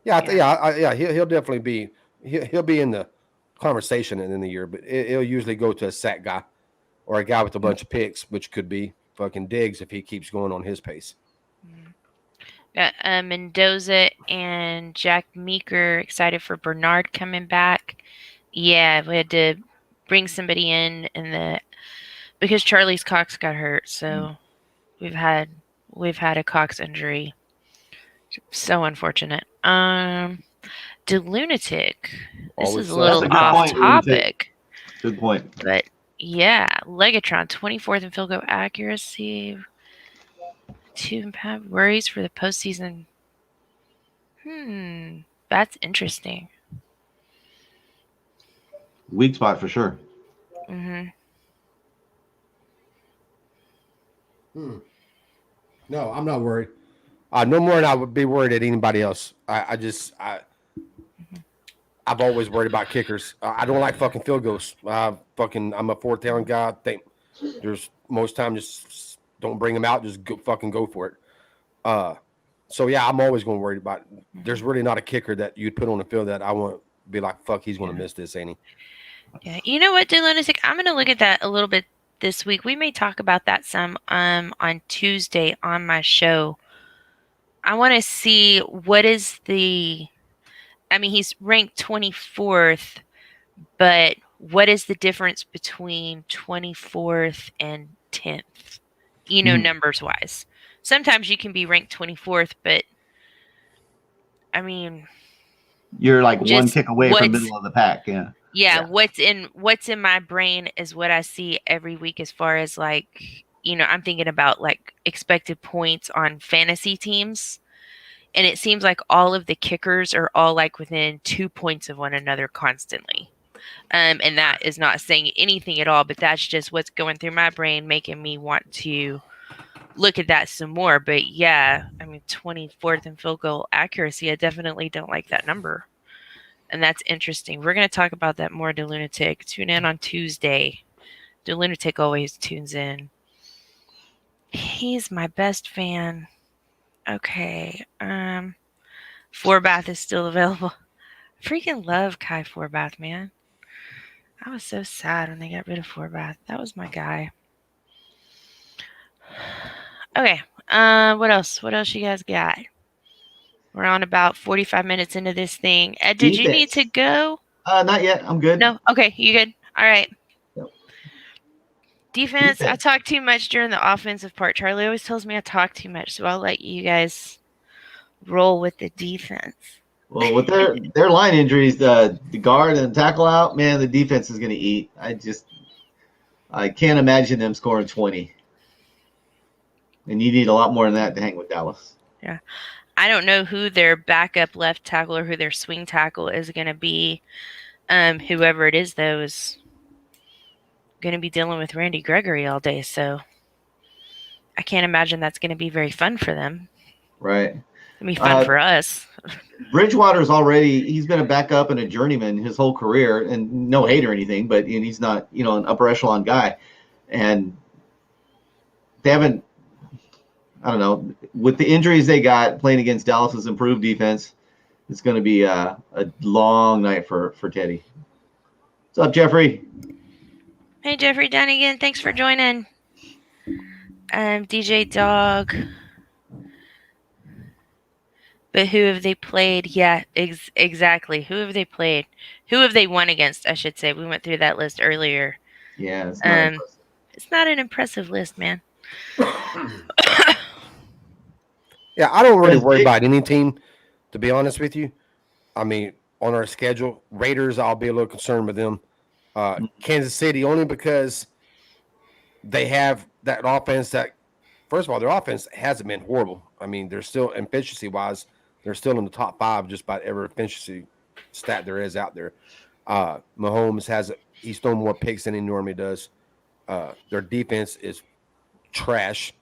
he'll definitely be he'll be in the conversation in the year. But it'll usually go to a sack guy or a guy with a bunch of picks, which could be fucking Diggs if he keeps going on his pace. Mendoza and Jack Meeker excited for Bernard coming back. Yeah, we had to bring somebody in because Charley's Cox got hurt, so we've had a Cox injury. So unfortunate. The Lunatic. This is a little off topic. Good point. But yeah, Legatron, 24th in field goal accuracy. 2 worries for the postseason. That's interesting. Weak spot for sure. No, I'm not worried. No more than I would be worried at anybody else. I've always worried about kickers. I don't like fucking field goals. I'm a fourth down guy. I think there's most time just don't bring them out. Just go for it. So yeah, I'm always going to worry about. There's really not a kicker that you'd put on the field that I want to be like, fuck, he's going to miss this, ain't he? Yeah, you know what, Lunatic? I'm going to look at that a little bit this week. We may talk about that some on Tuesday on my show. I want to see what is the. I mean, he's ranked 24th, but what is the difference between 24th and 10th? Numbers wise. Sometimes you can be ranked 24th, but I mean, you're like one tick away from middle of the pack. Yeah. What's in my brain is what I see every week as far as like, I'm thinking about like expected points on fantasy teams. And it seems like all of the kickers are all like within 2 points of one another constantly. And that is not saying anything at all, but that's just what's going through my brain, making me want to look at that some more. But yeah, I mean, 24th in field goal accuracy, I definitely don't like that number. And that's interesting. We're going to talk about that more, DeLunatic. Tune in on Tuesday. DeLunatic always tunes in. He's my best fan. Okay. Forbath is still available. I freaking love Kai Forbath, man. I was so sad when they got rid of Forbath. That was my guy. Okay. What else? What else you guys got? We're on about 45 minutes into this thing. Ed, did you need to go? Not yet. I'm good. No? Okay. You good? All right. Yep. Defense. I talk too much during the offensive part. Charley always tells me I talk too much, so I'll let you guys roll with the defense. Well, with their line injuries, the guard and the tackle out, man, the defense is going to eat. I can't imagine them scoring 20. And you need a lot more than that to hang with Dallas. Yeah. I don't know who their backup left tackle or who their swing tackle is going to be. Whoever it is, though, is going to be dealing with Randy Gregory all day. So I can't imagine that's going to be very fun for them. Right. It'll be fun for us. Bridgewater's he's been a backup and a journeyman his whole career, and no hate or anything, but he's not, an upper echelon guy. And they haven't, I don't know, with the injuries they got playing against Dallas's improved defense, it's going to be a long night for Teddy. What's up, Jeffrey? Hey, Jeffrey Dunnigan. Thanks for joining. DJ Dog. But who have they played? Yeah, exactly. Who have they played? Who have they won against, I should say. We went through that list earlier. Yeah, it's not impressive. It's not an impressive list, man. Yeah, I don't really worry about any team, to be honest with you. I mean, on our schedule, Raiders, I'll be a little concerned with them. Kansas City, only because they have that offense that, first of all, their offense hasn't been horrible. I mean, they're still, efficiency-wise, they're still in the top 5 just about every efficiency stat there is out there. Mahomes he's thrown more picks than he normally does. Their defense is trash.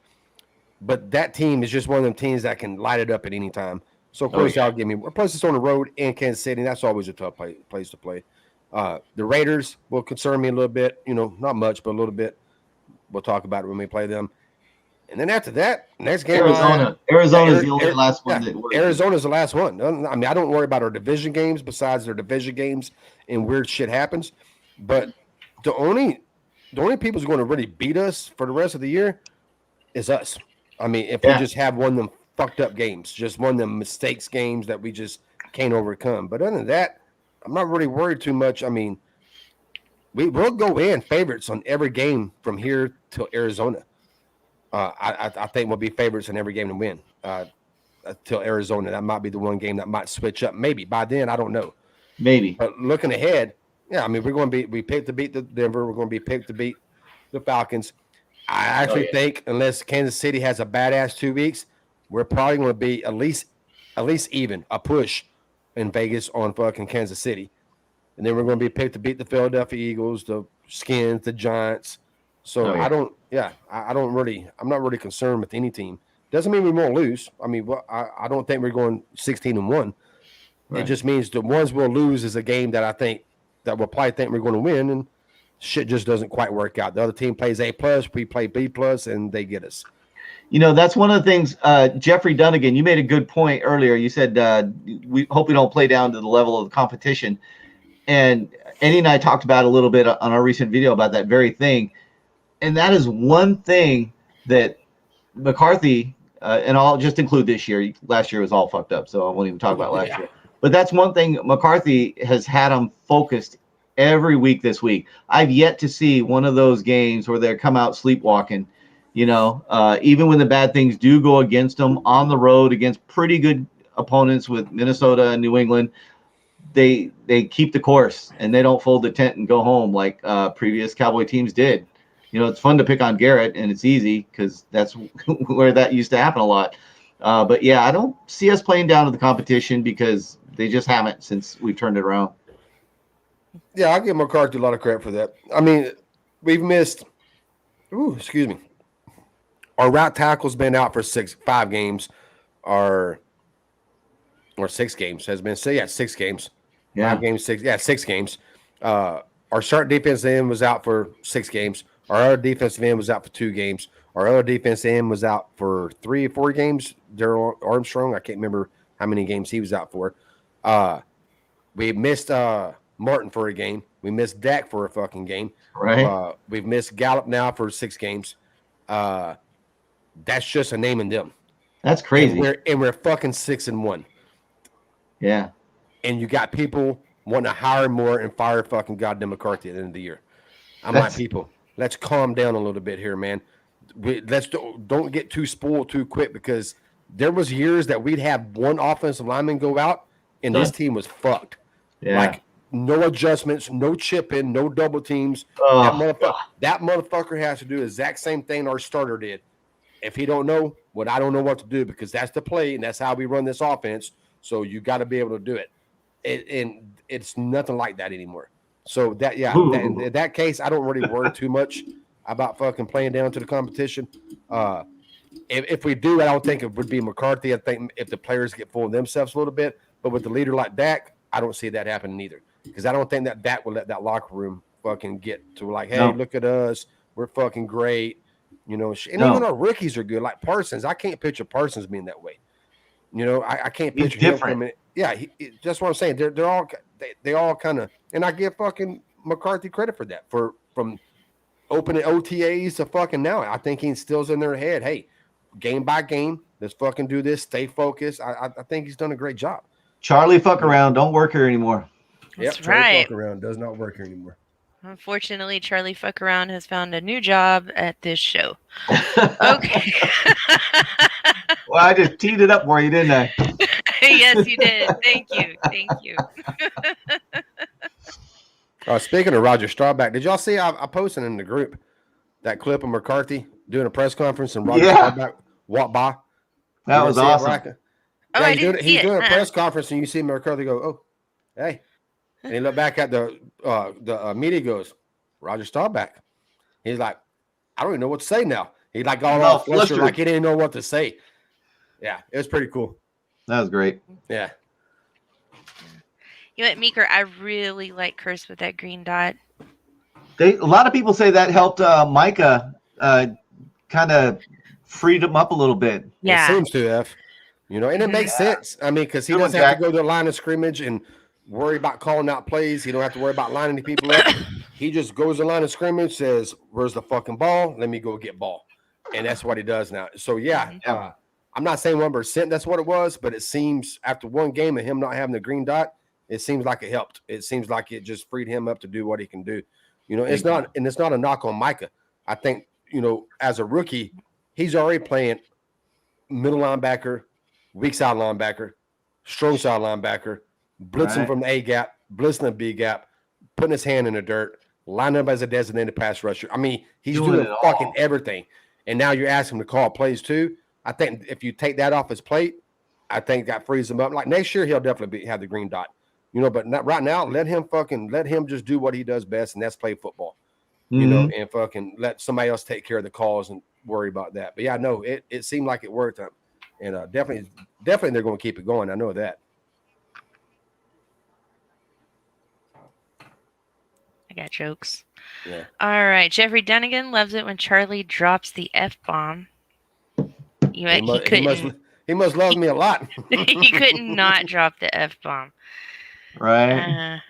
But that team is just one of them teams that can light it up at any time. So, of course, I'll give me – plus, it's on the road in Kansas City, and that's always a tough place to play. The Raiders will concern me a little bit. Not much, but a little bit. We'll talk about it when we play them. And then after that, next game, Arizona's the only last one. Arizona's the last one. I mean, I don't worry about our division games besides their division games and weird shit happens. But the only people who's going to really beat us for the rest of the year is us. I mean, if we just have one of them fucked up games, just one of them mistakes games that we just can't overcome. But other than that, I'm not really worried too much. I mean, we'll go in favorites on every game from here till Arizona. I think we'll be favorites in every game to win till Arizona. That might be the one game that might switch up. Maybe by then, I don't know. Maybe. But looking ahead, I mean, we picked to beat the Denver. We're going to be picked to beat the Falcons. I actually think unless Kansas City has a badass 2 weeks, we're probably going to be at least even a push in Vegas on fucking Kansas City. And then we're going to be picked to beat the Philadelphia Eagles, the Skins, the Giants. So I'm not really concerned with any team. Doesn't mean we won't lose. I mean, I don't think we're going 16-1. Right. It just means the ones we'll lose is a game that we'll probably think we're going to win, and shit just doesn't quite work out. The other team plays A+, we play B+, and they get us. That's one of the things, Jeffrey Dunnigan, you made a good point earlier. You said we hope we don't play down to the level of the competition. And Eddie and I talked about a little bit on our recent video about that very thing. And that is one thing that McCarthy, and I'll just include this year. Last year was all fucked up, so I won't even talk about last year. But that's one thing McCarthy has had them focused every week this week. I've yet to see one of those games where they come out sleepwalking, even when the bad things do go against them on the road against pretty good opponents with Minnesota and New England. They keep the course, and they don't fold the tent and go home like previous Cowboy teams did. It's fun to pick on Garrett, and it's easy because that's where that used to happen a lot. But, yeah, I don't see us playing down to the competition because they just haven't since we've turned it around. Yeah, I'll give McCarthy a lot of credit for that. I mean, we've missed – our route tackle's been out for 5 games. Or 6 games has been – 6 games. Yeah. 5 games, 6 – 6 games. Our start defensive end was out for 6 games. Our other defensive end was out for 2 games. Our other defensive end was out for 3 or 4 games. Darryl Armstrong, I can't remember how many games he was out for. We missed Martin for a game. We missed Dak for a fucking game. Right. We've missed Gallup now for 6 games. That's just a name and them. That's crazy. And we're fucking 6-1. Yeah. And you got people wanting to hire more and fire fucking goddamn McCarthy at the end of the year. I'm like, people, let's calm down a little bit here, man. Let's don't get too spoiled too quick, because there was years that we'd have one offensive lineman go out and this team was fucked. Yeah. Like no adjustments, no chipping, no double teams. That motherfucker has to do the exact same thing our starter did. If he don't know, I don't know what to do, because that's the play and that's how we run this offense. So you got to be able to do it. And it's nothing like that anymore. So in that case, I don't really worry too much about fucking playing down to the competition. If we do, I don't think it would be McCarthy. I think if the players get full of themselves a little bit, but with the leader like Dak, I don't see that happening either. Because I don't think that Dak will let that locker room fucking get to like, hey, look at us, we're fucking great, you know. And even our rookies are good, like Parsons. I can't picture Parsons being that way. You know, I can't picture him coming. Yeah, that's what I'm saying. They all kind of, and I give fucking McCarthy credit for that. From opening OTAs to fucking now, I think he instills in their head, hey, game by game, let's fucking do this, stay focused. I think he's done a great job. Charley fuck around, don't work here anymore. That's Charley right. fuck around does not work here anymore. Unfortunately, Charley fuck around has found a new job at this show. Okay. Well, I just teed it up for you, didn't I? Yes, you did. Thank you. Speaking of Roger Staubach, did y'all see I posted in the group that clip of McCarthy doing a press conference and Roger Staubach walked by? That was awesome. He's doing a press conference and you see McCarthy go, oh, hey. And he looked back at the media, goes, Roger Staubach. He's like, I don't even know what to say now. He like got all flustered, like he didn't know what to say. Yeah, it was pretty cool. That was great. Yeah. You know what, Meeker, I really like Curse with that green dot. A lot of people say that helped Micah kind of freed him up a little bit. Yeah. It seems to have. You know, and it makes sense. I mean, because he doesn't have to go to the line of scrimmage and worry about calling out plays. He don't have to worry about lining people up. He just goes to the line of scrimmage, says, where's the fucking ball? Let me go get ball. And that's what he does now. So, I'm not saying 1% that's what it was, but it seems after one game of him not having the green dot, it seems like it helped. It seems like it just freed him up to do what he can do. You know, it's not a knock on Micah. I think, you know, as a rookie, he's already playing middle linebacker, weak side linebacker, strong side linebacker, blitzing from the A gap, blitzing the B gap, putting his hand in the dirt, lining up as a designated pass rusher. I mean, he's doing fucking everything. And now you're asking him to call plays too. I think if you take that off his plate, I think that frees him up. Like next year, he'll definitely have the green dot. You know, but not right now, let him just do what he does best, and that's play football. You know, and fucking let somebody else take care of the calls and worry about that. But yeah, no, it seemed like it worked. And definitely they're going to keep it going. I know that. I got jokes. Yeah. All right. Jeffrey Dunnigan loves it when Charley drops the F-bomb. He must love me a lot. He could not drop the F-bomb. Right.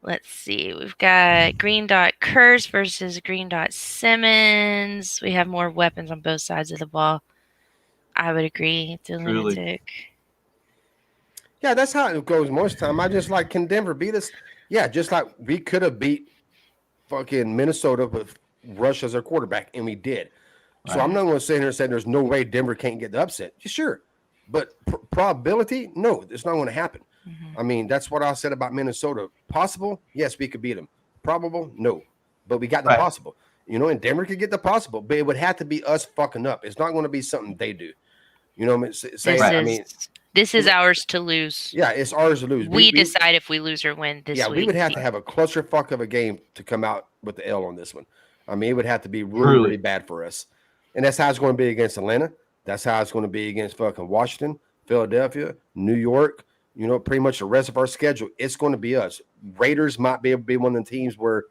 Let's see. We've got Green Dot Curse versus Green Dot Simmons. We have more weapons on both sides of the ball. I would agree. It's a lunatic. Yeah, that's how it goes most time. I just like, can Denver beat us? Yeah, just like we could have beat fucking Minnesota with Rush as our quarterback, and we did. Right. So I'm not going to sit here and say there's no way Denver can't get the upset. Sure. But probability, no, it's not going to happen. I mean, that's what I said about Minnesota. Possible, yes, we could beat them. Probable, no. But we got the possible. You know, and Denver could get the possible, but it would have to be us fucking up. It's not going to be something they do. You know what I mean? This is ours to lose. Yeah, it's ours to lose. We decide if we lose or win this week. We would have to have a clusterfuck of a game to come out with the L on this one. I mean, it would have to be really, really bad for us. And that's how it's going to be against Atlanta. That's how it's going to be against fucking Washington, Philadelphia, New York. You know, pretty much the rest of our schedule, it's going to be us. Raiders might be able to be one of the teams where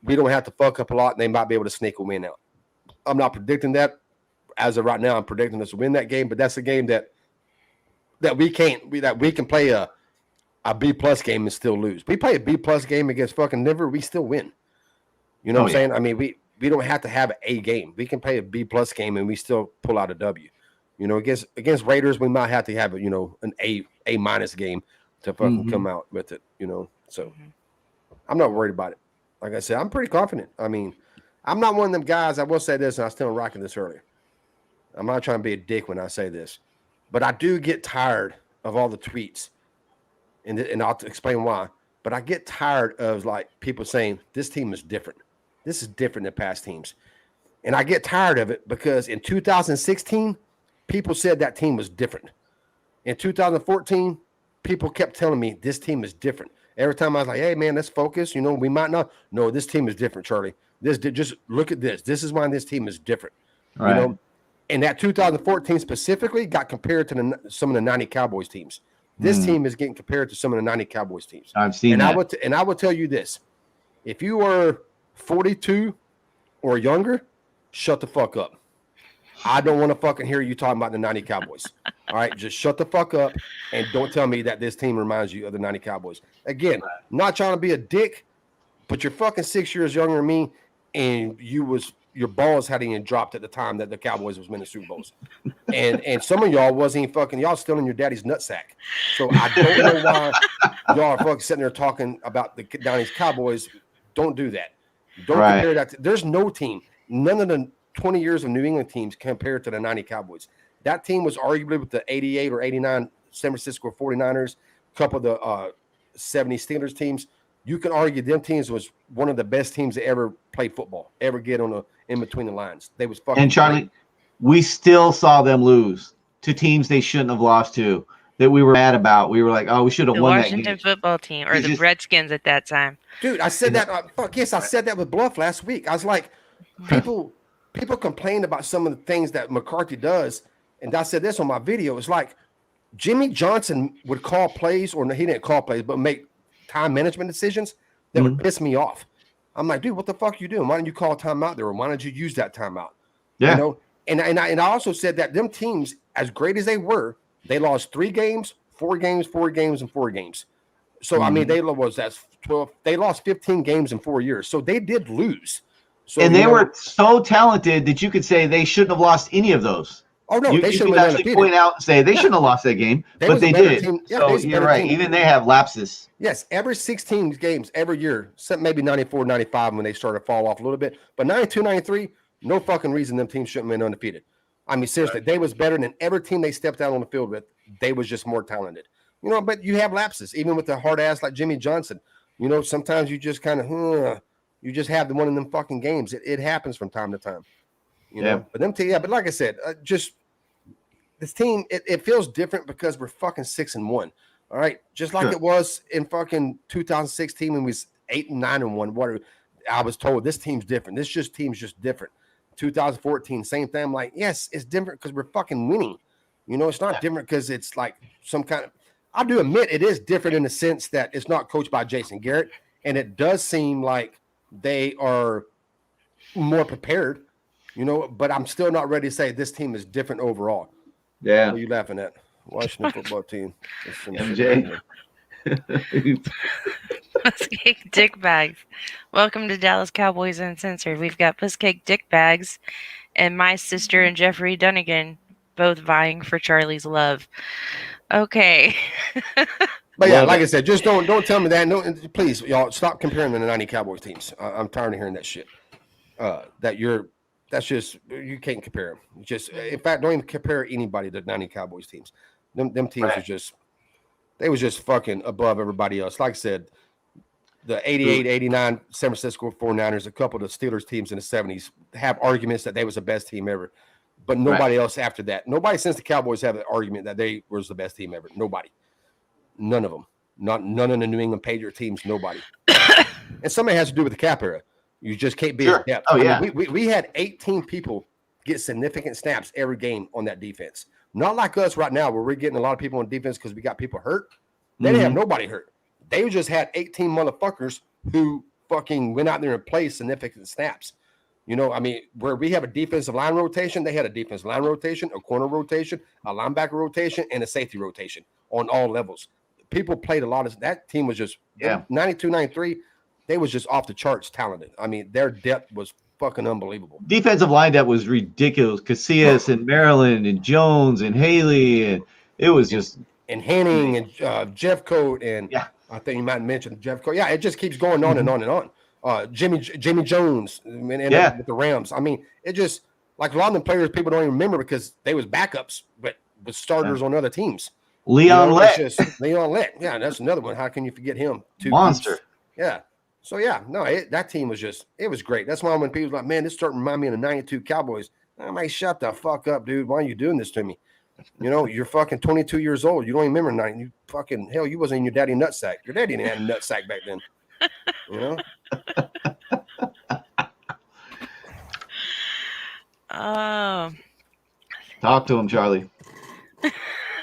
we don't have to fuck up a lot, and they might be able to sneak a win out. I'm not predicting that. As of right now, I'm predicting us to win that game, but that's a game that we can play a B+ game and still lose. We play a B+ game against fucking Denver, we still win. You know what I'm saying? I mean, we don't have to have an A game. We can play a B+ game and we still pull out a W. You know, against Raiders, we might have to have an A- game to fucking come out with it. You know, so I'm not worried about it. Like I said, I'm pretty confident. I mean, I'm not one of them guys. I will say this, and I was still rocking this earlier. I'm not trying to be a dick when I say this, but I do get tired of all the tweets, and I'll explain why. But I get tired of like people saying this team is different. This is different than past teams, and I get tired of it because in 2016, people said that team was different. In 2014, people kept telling me this team is different. Every time I was like, hey, man, let's focus. You know, we might not. No, this team is different, Charlie. Just look at this. This is why this team is different. Right. You know, and that 2014 specifically got compared to some of the 90 Cowboys teams. This team is getting compared to some of the 90 Cowboys teams. I've seen that. I would tell you this. If you are 42 or younger, shut the fuck up. I don't want to fucking hear you talking about the 90 Cowboys. All right, just shut the fuck up and don't tell me that this team reminds you of the 90 Cowboys. Again, not trying to be a dick, but you're fucking 6 years younger than me, and your balls hadn't even dropped at the time that the Cowboys was winning Super Bowls. And some of y'all wasn't even fucking, y'all still in your daddy's nutsack. So I don't know why y'all are fucking sitting there talking about the 90s Cowboys. Don't do that. Don't compare that. There's no team, none of the 20 years of New England teams compared to the 90 Cowboys. That team was arguably with the 88 or 89 San Francisco 49ers, a couple of the 70 Steelers teams. You can argue them teams was one of the best teams that ever played football, ever get in between the lines. They was fucking. And Charlie, great. we still saw them lose to teams they shouldn't have lost to, that we were mad about. We were like, oh, we should have won that game. The Washington football team, or the Redskins at that time. Dude, I said that. Fuck yes, I said that with Bluff last week. I was like, people complain about some of the things that McCarthy does, and I said this on my video. It's like Jimmy Johnson would call plays, or he didn't call plays, but make time management decisions that would piss me off. I'm like, dude, what the fuck you doing? Why don't you call a timeout there? Or why don't you use that timeout? Yeah. You know, and I also said that them teams, as great as they were, they lost 3 games, 4 games, 4 games, and 4 games. So I mean, that's 12. They lost 15 games in 4 years. So they did lose. So, and they were so talented that you could say they shouldn't have lost any of those. Oh no, they should have actually point out and say they shouldn't have lost that game, but they did. So you're right. Even they have lapses. Yes, every 16 games every year, except maybe 94, 95 when they started to fall off a little bit. But 92, 93, no fucking reason them teams shouldn't have been undefeated. I mean, seriously, they was better than every team they stepped out on the field with. They was just more talented. You know, but you have lapses, even with the hard ass like Jimmy Johnson. You know, sometimes you just kind of, you just have the one in them fucking games. It happens from time to time. You know, but but like I said, just this team, it feels different because we're fucking 6-1. All right, just like it was in fucking 2016 when we was 8-9-1. What I was told, this team's different. Team's just different. 2014, same thing. I'm like, yes, it's different because we're fucking winning. You know, it's not different because it's like some kind of. I do admit it is different in the sense that it's not coached by Jason Garrett, and it does seem like they are more prepared. You know, but I'm still not ready to say this team is different overall. Yeah. What are you laughing at? Washington football team. MJ. Pusscake Dick Bags. Welcome to Dallas Cowboys Uncensored. We've got Pusscake Dick Bags and my sister and Jeffrey Dunnigan both vying for Charlie's love. Okay. But yeah, like I said, just don't tell me that. No, please, y'all, stop comparing the 90 Cowboys teams. I'm tired of hearing that shit. That's just, you can't compare them. Just, in fact, don't even compare anybody to 90 Cowboys teams. Them teams are just, they was just fucking above everybody else. Like I said, the 88, 89 San Francisco 49ers, a couple of the Steelers teams in the 70s have arguments that they was the best team ever. But nobody else after that. Nobody since the Cowboys have an argument that they was the best team ever. Nobody. None of them. None of the New England Patriot teams. Nobody. And some of it has to do with the cap era. You just can't be as depth. Oh, yeah. I mean, we had 18 people get significant snaps every game on that defense. Not like us right now where we're getting a lot of people on defense because we got people hurt. They didn't have nobody hurt. They just had 18 motherfuckers who fucking went out there and played significant snaps. You know, I mean, where we have a defensive line rotation, they had a defensive line rotation, a corner rotation, a linebacker rotation, and a safety rotation on all levels. People played a lot of that team was just 92, 93. They was just off the charts talented. I mean, their depth was fucking unbelievable. Defensive line depth was ridiculous. Casillas and Maryland and Jones and Haley, and it was just and Henning and Jeff Coat and I think you might mention Jeff Coat. Yeah, it just keeps going on and on and on. Jimmy Jones and with the Rams. I mean, it just like a lot of the players people don't even remember because they was backups, but with starters on other teams. Leon Lett. Leon Lett. Yeah, that's another one. How can you forget him? Monster. Yeah. So that team was it was great. That's why when people like, man, this starting to remind me of the 92 Cowboys. I'm like, shut the fuck up, dude. Why are you doing this to me? You know, you're fucking 22 years old. You don't even remember 9. You fucking hell, you wasn't in your daddy nutsack. Your daddy didn't have a nutsack back then. You know? Oh. Talk to him, Charlie.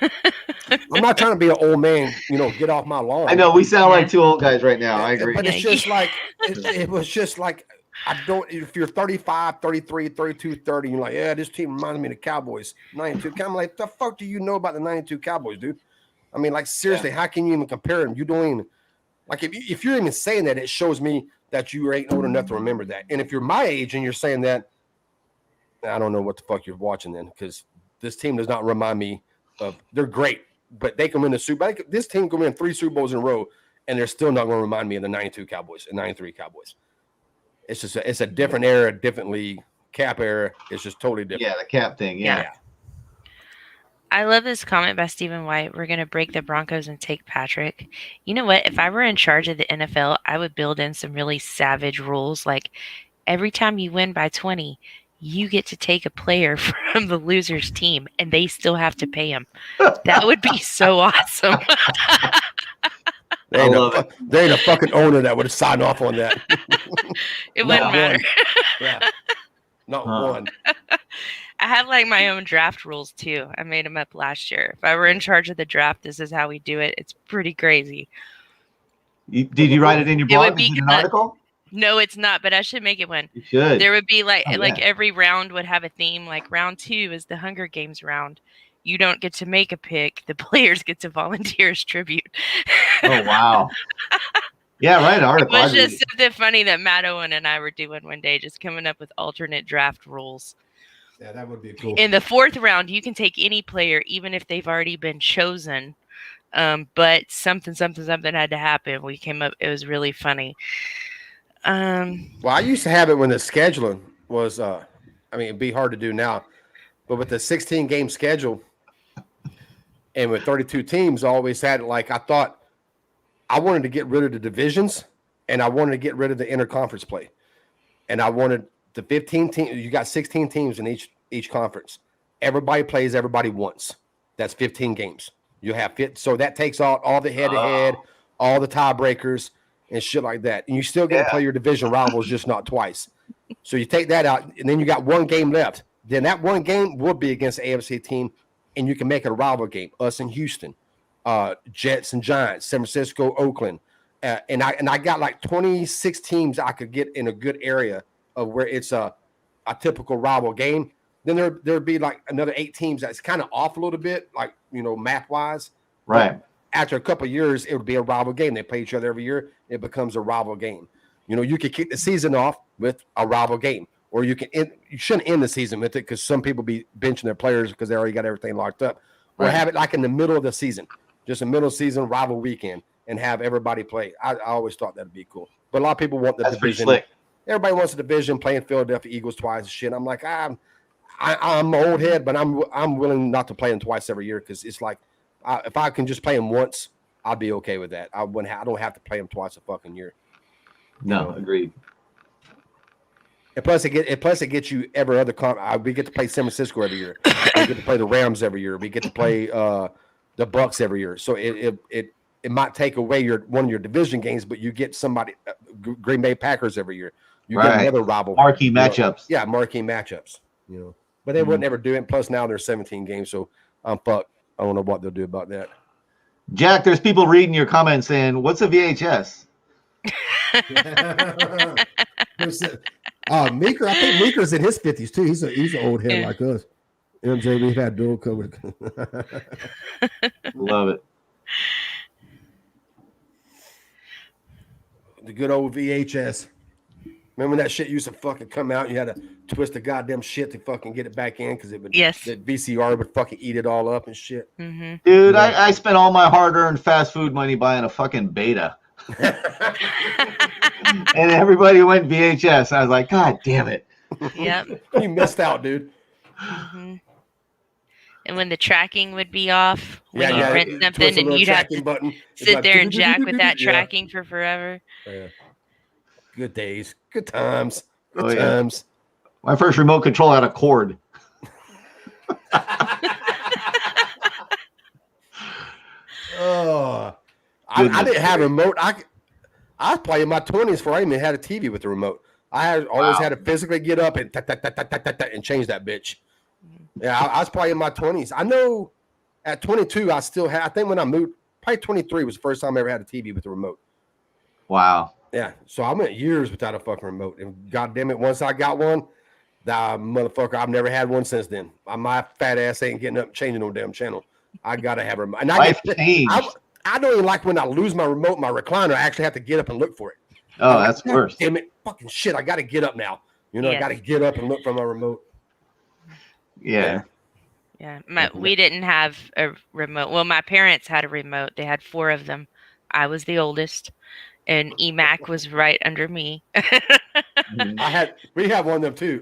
I'm not trying to be an old man, get off my lawn. I know we sound like two old guys right now. I agree. But it's just like, it was just like, if you're 35, 33, 32, 30, you're like, yeah, this team reminds me of the Cowboys, 92. I'm like, the fuck do you know about the 92 Cowboys, dude? I mean, like, seriously, how can you even compare them? You don't even, like, if you're even saying that, it shows me that you ain't old enough to remember that. And if you're my age and you're saying that, I don't know what the fuck you're watching then, because this team does not remind me of, they're great, but they can win the Super Bowl. This team can win 3 Super Bowls in a row, and they're still not going to remind me of the 92 Cowboys and 93 Cowboys. It's just it's a different era, different league, cap era. It's just totally different. Yeah, the cap thing. Yeah. I love this comment by Stephen White. We're going to break the Broncos and take Patrick. You know what? If I were in charge of the NFL, I would build in some really savage rules. Like every time you win by 20, you get to take a player from the loser's team and they still have to pay him. That would be so awesome. There ain't a fucking owner that would have signed off on that. It wouldn't matter. Yeah. Not one. I have like my own draft rules too. I made them up last year. If I were in charge of the draft, this is how we do it. It's pretty crazy. Did you write it in your blog? Is it an article? No, it's not, but I should make it one. You should. There would be like every round would have a theme. Like round 2 is the Hunger Games round. You don't get to make a pick. The players get to volunteer as tribute. Oh, wow. Yeah, write an article. It was just something funny that Matt Owen and I were doing one day, just coming up with alternate draft rules. Yeah, that would be cool. In the 4th round, you can take any player, even if they've already been chosen. But something had to happen. We came up. It was really funny. Well, I used to have it when the scheduling was. It'd be hard to do now, but with the 16-game schedule and with 32 teams, I always had it. Like I thought, I wanted to get rid of the divisions, and I wanted to get rid of the interconference play, and I wanted the 15 teams. You got 16 teams in each conference. Everybody plays everybody once. That's 15 games. You have so that takes out all the head-to-head, all the tiebreakers, and shit like that. And you still get to play your division rivals, just not twice. So you take that out, and then you got one game left. Then that one game will be against the AFC team, and you can make it a rival game. Us in Houston, Jets and Giants, San Francisco, Oakland. And I got like 26 teams I could get in a good area of where it's a typical rival game. Then there'd be like another 8 teams that's kind of off a little bit, like, map-wise. Right. But after a couple of years, it would be a rival game. They play each other every year. It becomes a rival game. You could kick the season off with a rival game, or you shouldn't end the season with it because some people be benching their players because they already got everything locked up. Or have it like in the middle of the season, just a middle season rival weekend, and have everybody play. I always thought that'd be cool. But a lot of people want the division. Pretty slick. Everybody wants a division, playing Philadelphia Eagles twice and shit. I'm like, I'm an old head, but I'm willing not to play them twice every year because it's like if I can just play them once, I'd be okay with that. I don't have to play them twice a fucking year. No, agreed. And plus, it gets you every other we get to play San Francisco every year. We get to play the Rams every year. We get to play the Bucks every year. So it might take away one of your division games, but you get somebody Green Bay Packers every year. You get another rival. Marquee matchups. Yeah, marquee matchups. But they wouldn't ever do it. Plus, now there's 17 games, so I'm fucked. I don't know what they'll do about that. Jack, there's people reading your comments saying, "What's a VHS?" Meeker, I think Meeker's in his 50s too. He's an old head like us. MJ, we've had dual covered. Love it. The good old VHS. Remember that shit used to fucking come out? You had to twist the goddamn shit to fucking get it back in because the VCR would fucking eat it all up and shit. Mm-hmm. Dude, I spent all my hard-earned fast food money buying a fucking Beta. And everybody went VHS. I was like, God damn it. Yep. You missed out, dude. Mm-hmm. And when the tracking would be off, when you rent something, and you'd have to sit there and jack with that tracking for forever. Yeah. Good days. Good times. Good times. My first remote control had a cord. I didn't have a remote. I was playing in my 20s before I even had a TV with the remote. I always had to physically get up and and change that bitch. Yeah, I was probably in my 20s. I know at 22, I still had. I think when I moved, probably 23 was the first time I ever had a TV with a remote. Wow. Yeah, so I went years without a fucking remote, and goddamn it, once I got one, that motherfucker, I've never had one since then. My fat ass ain't getting up and changing no damn channel. I gotta have a remote. And I don't even like when I lose my remote, my recliner. I actually have to get up and look for it. Oh, that's worse. Damn it, fucking shit! I gotta get up now. You know, Yes. I gotta get up and look for my remote. Yeah. Yeah, we didn't have a remote. Well, my parents had a remote. They had 4 of them. I was the oldest, and EMAC was right under me. We have one of them too,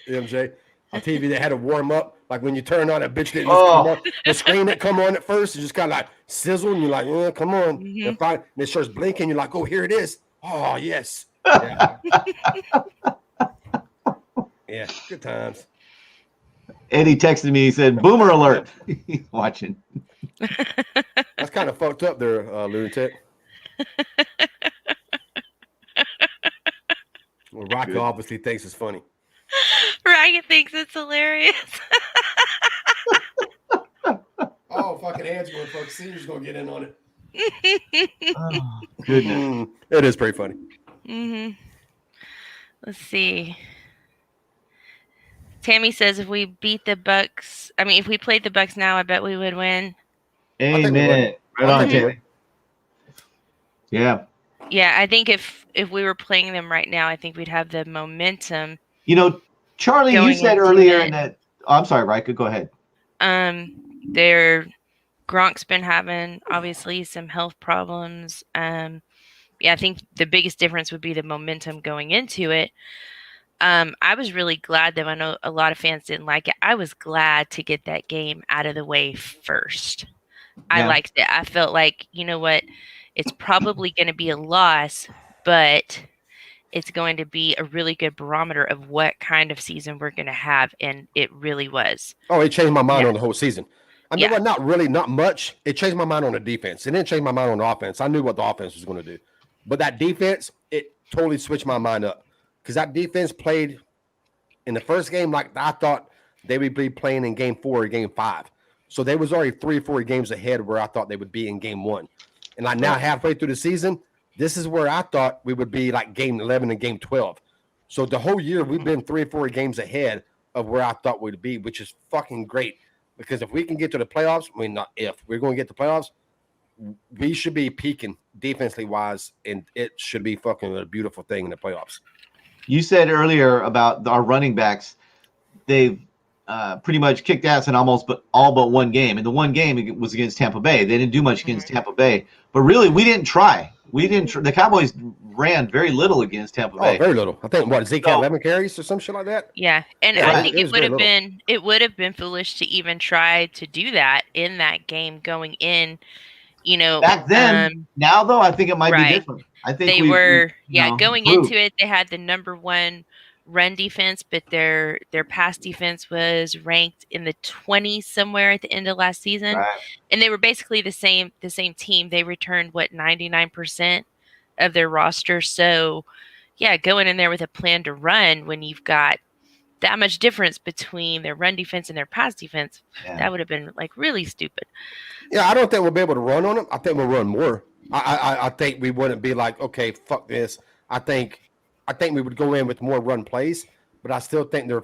MJ. A TV that had to warm up. Like when you turn on, that bitch didn't just come on. The screen that come on at first, it just kind of like sizzle, and you're like, yeah, come on. And it starts blinking. You're like, oh, here it is. Oh, yes. Yeah. Yeah, good times. Eddie texted me. He said, "Boomer alert." He's watching. That's kind of fucked up there, lunatic. Well, Rika obviously thinks it's funny. Ryan thinks it's hilarious. Oh, fucking Ed's going, fuck, Caesar's going to get in on it. Oh, goodness. It is pretty funny. Let's see. Tammy says if we beat the Bucks, if we played the Bucks now, I bet we would win. Amen. Right on, Tammy. Yeah. Yeah, I think if we were playing them right now, I think we'd have the momentum. You know, Charley, you said earlier in that. Oh, I'm sorry, Rika. Go ahead. Gronk's been having obviously some health problems. I think the biggest difference would be the momentum going into it. I was really glad, though. I know a lot of fans didn't like it. I was glad to get that game out of the way first. I liked it. I felt like, you know what, it's probably going to be a loss, but it's going to be a really good barometer of what kind of season we're going to have, and it really was. Oh, it changed my mind on the whole season. I mean, not really, not much. It changed my mind on the defense. It didn't change my mind on the offense. I knew what the offense was going to do. But that defense, it totally switched my mind up. Because that defense played in the first game like I thought they would be playing in game 4 or game 5. So they was already 3 or 4 games ahead where I thought they would be in game 1. And like now halfway through the season, this is where I thought we would be like game 11 and game 12. So the whole year we've been 3 or 4 games ahead of where I thought we'd be, which is fucking great. Because if we can get to the playoffs, not if, we're going to get to the playoffs, we should be peaking defensively wise, and it should be fucking a beautiful thing in the playoffs. You said earlier about our running backs. They've pretty much kicked ass in all but one game. And the one game was against Tampa Bay. They didn't do much against Tampa Bay. But really, we didn't try. The Cowboys ran very little against Tampa Bay. Oh, very little. I think, Zeke had 11 carries or some shit like that? Yeah. And I think it would have been foolish to even try to do that in that game going in, Back then. Now, though, I think it might be different. I think they were going into it, they had the number 1 run defense, but their pass defense was ranked in the 20s somewhere at the end of last season. Right. And they were basically the same team. They returned 99% of their roster. So going in there with a plan to run when you've got that much difference between their run defense and their pass defense, that would have been like really stupid. Yeah, I don't think we'll be able to run on them. I think we'll run more. I think we wouldn't be like, okay, fuck this. I think we would go in with more run plays, but I still think their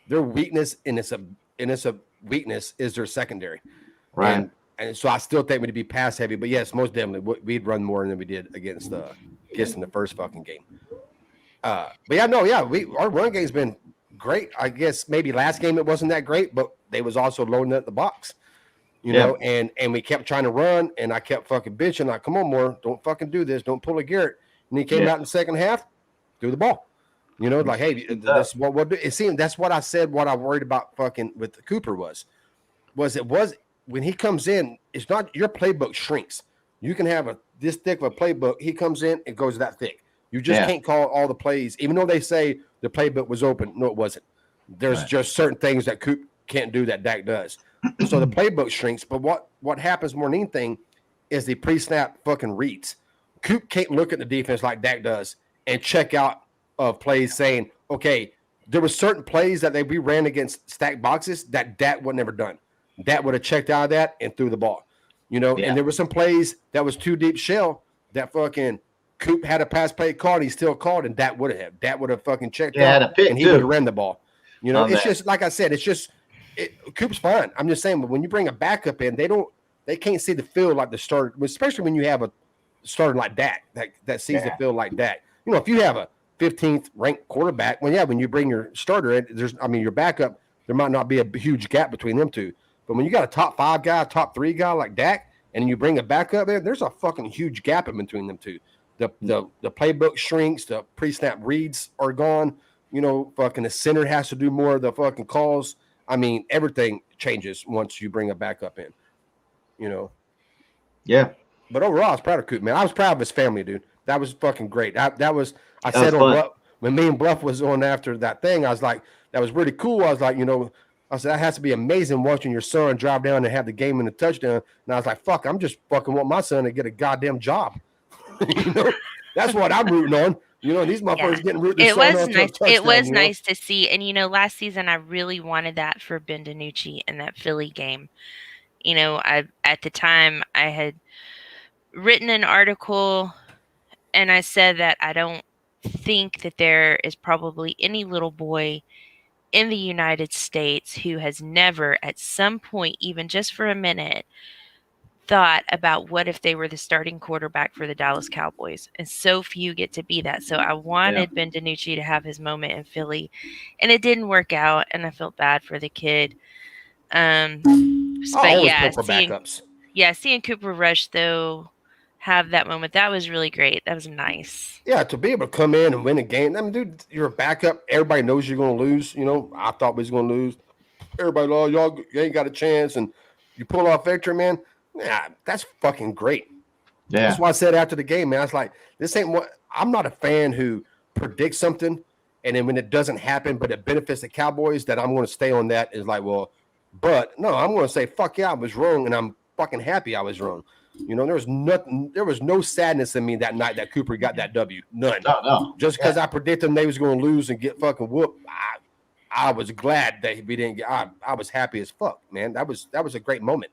weakness in a weakness is their secondary. Right. And so I still think we'd be pass heavy, but yes, most definitely we'd run more than we did against Kiss in the first fucking game. But our run game's been great. I guess maybe last game it wasn't that great, but they was also loading up the box. You know, and we kept trying to run, and I kept fucking bitching, like, come on, Moore, don't fucking do this, don't pull a Garrett. And he came out in the second half, threw the ball. Like, hey, this is what we'll do. It seemed that's what I said. What I worried about fucking with Cooper was when he comes in, it's not your playbook shrinks. You can have this thick of a playbook. He comes in, it goes that thick. You just can't call all the plays, even though they say the playbook was open. No, it wasn't. There's just certain things that Coop can't do that Dak does. So the playbook shrinks. But what happens more than anything is the pre-snap fucking reads. Coop can't look at the defense like Dak does and check out of plays saying, okay, there were certain plays that we ran against stacked boxes that would never done. That would have checked out of that and threw the ball, and there were some plays that was too deep shell that fucking Coop had a pass play called. He still called, and that would have fucking checked out, had a pick and he would have ran the ball. It's just like I said. It's just Coop's fine. I'm just saying, but when you bring a backup in, they can't see the field like the starter, especially when you have a starter like Dak that sees the field like that. If you have a 15th ranked quarterback, when you bring your starter in, your backup, there might not be a huge gap between them two. But when you got a top 5 guy, top 3 guy like Dak, and you bring a backup in, there's a fucking huge gap in between them two. The playbook shrinks, the pre-snap reads are gone. Fucking the center has to do more of the fucking calls. Everything changes once you bring a backup in. Yeah. But overall, I was proud of Coop, man. I was proud of his family, dude. That was fucking great. I said when me and Bluff was on after that thing, I was like, that was really cool. I was like, I said, that has to be amazing watching your son drive down and have the game in the touchdown. And I was like, fuck, I'm just fucking want my son to get a goddamn job. That's what I'm rooting on. These motherfuckers getting rooted. It was nice. It was nice to see. And, last season, I really wanted that for Ben DiNucci in that Philly game. At the time, I had written an article and I said that I don't think that there is probably any little boy in the United States who has never at some point, even just for a minute, thought about what if they were the starting quarterback for the Dallas Cowboys. And so few get to be that. So I wanted Ben DiNucci to have his moment in Philly, and it didn't work out, and I felt bad for the kid. But seeing Cooper Rush though have that moment, that was really great. That was nice. Yeah, to be able to come in and win a game. Dude, you're a backup. Everybody knows you're going to lose. I thought we was going to lose. Everybody, y'all ain't got a chance. And you pull off victory, man. Yeah, that's fucking great. Yeah. That's why I said after the game, man, I was like, this ain't what I'm not a fan who predicts something. And then when it doesn't happen, but it benefits the Cowboys, that I'm going to stay on that is like, well, but no, I'm going to say, fuck yeah, I was wrong. And I'm fucking happy I was wrong. There was no sadness in me that night that Cooper got that W. None. No. Just because I predicted them they was going to lose and get fucking whooped, I was glad that we didn't get. I was happy as fuck, man. That was a great moment.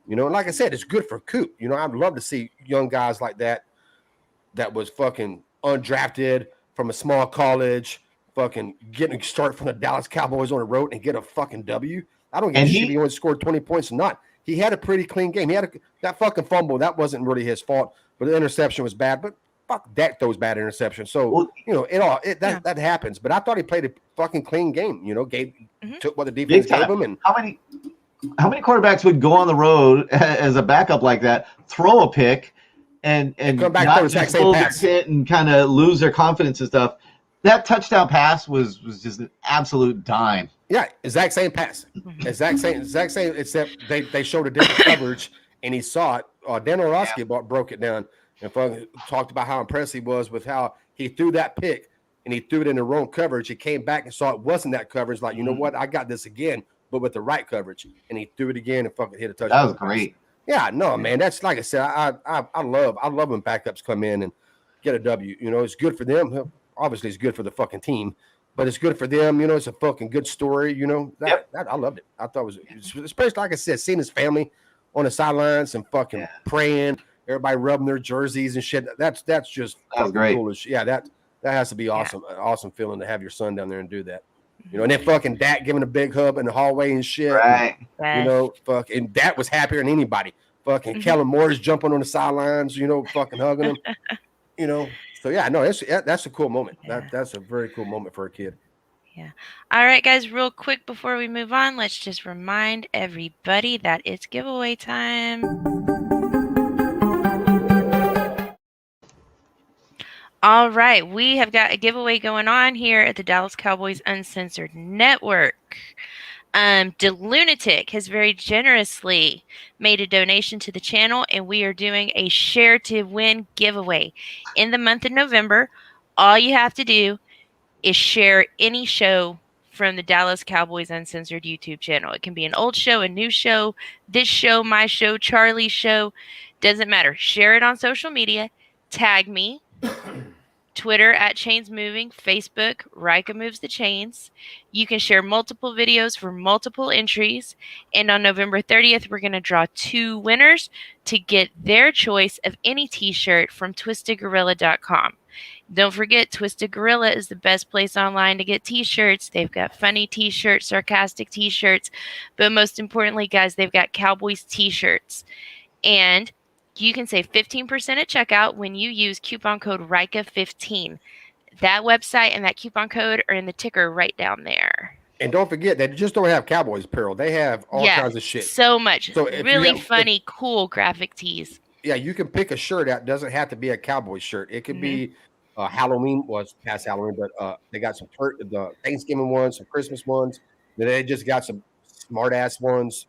And like I said, it's good for Coop. I'd love to see young guys like that was fucking undrafted from a small college, fucking getting a start from the Dallas Cowboys on the road and get a fucking W. I don't give a shit if he only scored 20 points or not. He had a pretty clean game. He had that fucking fumble. That wasn't really his fault, but the interception was bad. But fuck, Dak throws bad interceptions. So, that happens. But I thought he played a fucking clean game. Took what the defense gave him. And how many quarterbacks would go on the road as a backup like that, throw a pick, and come back not just hold their hit and kind of lose their confidence and stuff? That touchdown pass was just an absolute dime. Yeah, exact same pass. Exact same, except they showed a different coverage, and he saw it. Dan Orlovsky broke it down and talked about how impressed he was with how he threw that pick, and he threw it in the wrong coverage. He came back and saw it wasn't that coverage. Like, you know what? I got this again, but with the right coverage. And he threw it again and fucking hit a touchdown. That was great. Yeah, no, man. That's like I said, I love when backups come in and get a W. It's good for them. Obviously, it's good for the fucking team, but it's good for them. It's a fucking good story. I loved it. I thought it was, especially like I said, seeing his family on the sidelines and fucking praying, everybody rubbing their jerseys and shit. That's just great. Cool as shit. Yeah, that has to be awesome. An awesome feeling to have your son down there and do that. And then fucking Dak giving a big hug in the hallway and shit. Right. And, and Dak was happier than anybody. Fucking Kellen Moore's jumping on the sidelines, fucking hugging him. So yeah, no, that's a cool moment. That's a very cool moment for a kid. Yeah. All right, guys, real quick before we move on, let's just remind everybody that it's giveaway time. All right, we have got a giveaway going on here at the Dallas Cowboys Uncensored Network. DeLunatic has very generously made a donation to the channel, and we are doing a Share to Win giveaway. In the month of November, all you have to do is share any show from the Dallas Cowboys Uncensored YouTube channel. It can be an old show, a new show, this show, my show, Charlie's show. Doesn't matter. Share it on social media. Tag me. Twitter at Chains Moving, Facebook, Rika Moves the Chains. You can share multiple videos for multiple entries. And on November 30th, we're going to draw 2 winners to get their choice of any t-shirt from twistedgorilla.com. Don't forget, Twisted Gorilla is the best place online to get t-shirts. They've got funny t-shirts, sarcastic t-shirts, but most importantly, guys, they've got Cowboys t-shirts. And you can save 15% at checkout when you use coupon code RIKA15. That website and that coupon code are in the ticker right down there. And don't forget, they just don't have Cowboys apparel. They have all kinds of shit. So much. So really funny, cool graphic tees. Yeah, you can pick a shirt out. Doesn't have to be a Cowboys shirt. It could be Halloween, was past Halloween, but they got some the Thanksgiving ones, some Christmas ones. Then they just got some smart ass ones.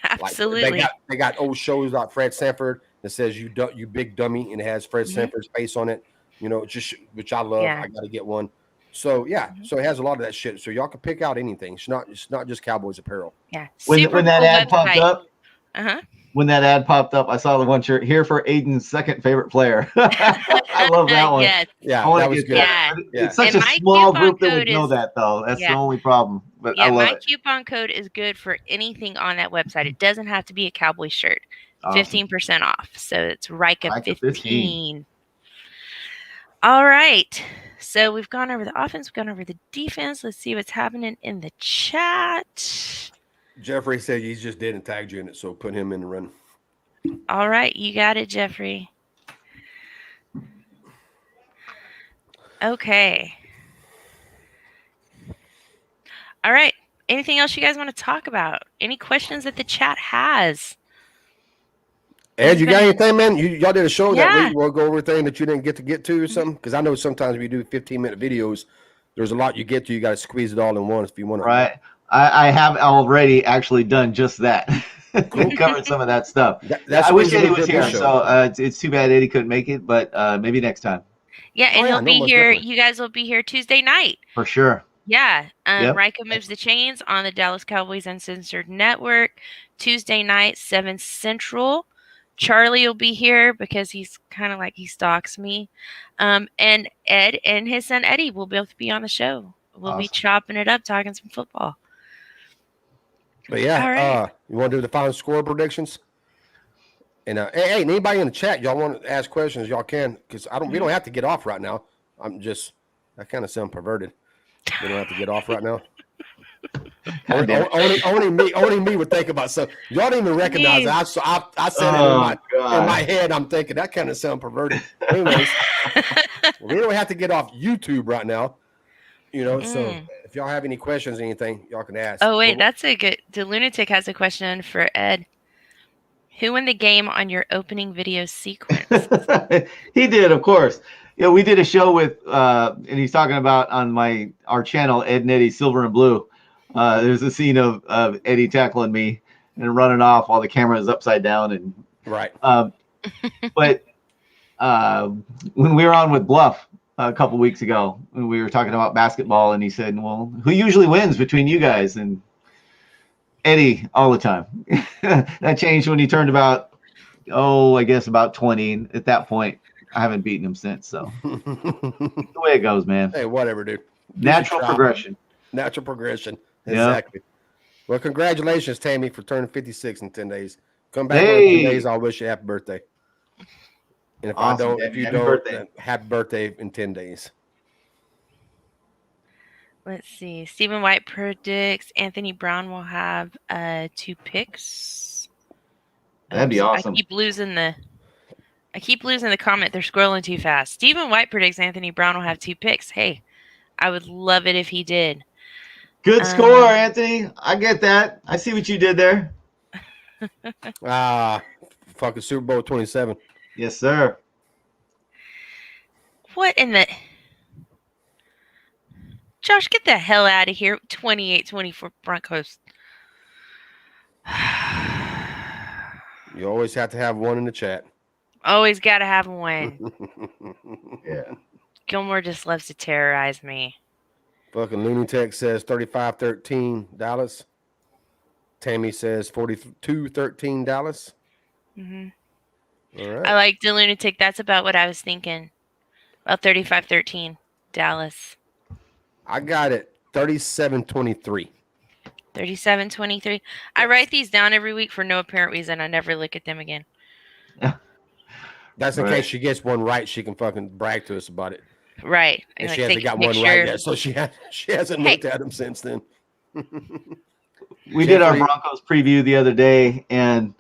Absolutely. Like they got old shows like Fred Sanford that says you big dummy, and it has Fred Sanford's face on it. You know, just which I love. I got to get one. So so it has a lot of that shit. So y'all can pick out anything. It's not just Cowboys apparel. Yeah. When that ad popped up, uh-huh. When that ad popped up, I saw the one shirt here for Aiden's second favorite player. I love that one. Yes. Yeah, I that was good. Yeah. It's such a small group that would know that, though. That's the only problem. But I love my it. coupon code is good for anything on that website. It doesn't have to be a Cowboy shirt. Awesome. 15% off. So it's Rika15. 15. All right. So we've gone over the offense. We've gone over the defense. Let's see what's happening in the chat. Jeffrey said he's just dead and tagged you in it, so put him in the run. All right. You got it, Jeffrey. Okay. All right. Anything else you guys want to talk about? Any questions that the chat has? Ed, you got anything, man? Y'all did a show that week. We'll go over everything that you didn't get to or something? Because I know sometimes we do 15-minute videos. There's a lot you get to. You got to squeeze it all in one if you want to. Right. I have already actually done just that. We covered some of that stuff. I wish Eddie was here. So it's too bad Eddie couldn't make it, but maybe next time. Yeah, and he'll be here. Definitely. You guys will be here Tuesday night. For sure. Yeah. Rika Moves the Chains on the Dallas Cowboys Uncensored Network. Tuesday night, 7 Central. Charley will be here because he's kind of like he stalks me. And Ed and his son Eddie will both be on the show. We'll be chopping it up, talking some football. But you want to do the final score predictions? And hey, anybody in the chat, y'all want to ask questions, y'all can, because we don't have to get off right now. I kind of sound perverted. We don't have to get off right now. only me would think about something. Y'all didn't even recognize it. I said it in my head. I'm thinking that kind of sound perverted. Anyways, we don't have to get off YouTube right now. You know, so if y'all have any questions or anything, y'all can ask. Oh wait, that's a good. The Lunatic has a question for Ed. Who won the game on your opening video sequence? He did, of course. Yeah, we did a show with, and he's talking about on our channel, Ed and Eddie Silver and Blue. There's a scene of Eddie tackling me and running off while the camera is upside down. And right. But when we were on with Bluff a couple weeks ago, we were talking about basketball, and he said, "Well, who usually wins between you guys?" And Eddie all the time. That changed when he turned about 20. At that point, I haven't beaten him since. So the way it goes, man. Hey, whatever, dude. Natural progression. Natural progression. Exactly. Yep. Well, congratulations, Tammy, for turning 56 in 10 days. Come back in 10 days. I'll wish you happy birthday. And if you don't, then happy birthday in 10 days. Let's see. Stephen White predicts Anthony Brown will have 2 picks. That'd be awesome. I keep losing the comment. They're scrolling too fast. Stephen White predicts Anthony Brown will have 2 picks. Hey, I would love it if he did. Good score, Anthony. I get that. I see what you did there. Fucking Super Bowl 27. Yes, sir. What in the... Josh, get the hell out of here. 28-24 Broncos. You always have to have one in the chat. Always got to have one. Yeah. Gilmore just loves to terrorize me. Fucking Lunatic says 35-13 Dallas. Tammy says 42-13 Dallas. Mm-hmm. All right. I like the Lunatic. That's about what I was thinking. About 35-13, Dallas. I got it 37-23. 37-23. I write these down every week for no apparent reason. I never look at them again. That's in Right. case she gets one right, she can fucking brag to us about it. Right. And Like, she hasn't take a got one picture. right yet, so she hasn't Hey. looked at them since then. We did our Jeffrey- Broncos preview the other day, and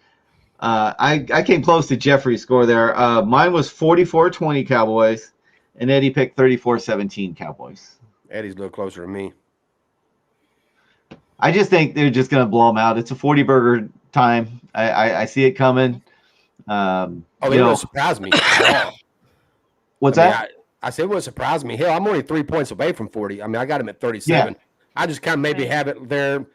I came close to Jeffrey's score there. Mine was 44-20 Cowboys, and Eddie picked 34-17 Cowboys. Eddie's a little closer to me. I just think they're just going to blow them out. It's a 40-burger time. I see it coming. It wouldn't surprise me at all. What's I mean, that? I said it wouldn't surprise me. Hell, I'm only 3 points away from 40. I mean, I got him at 37. I just kind of maybe have it there.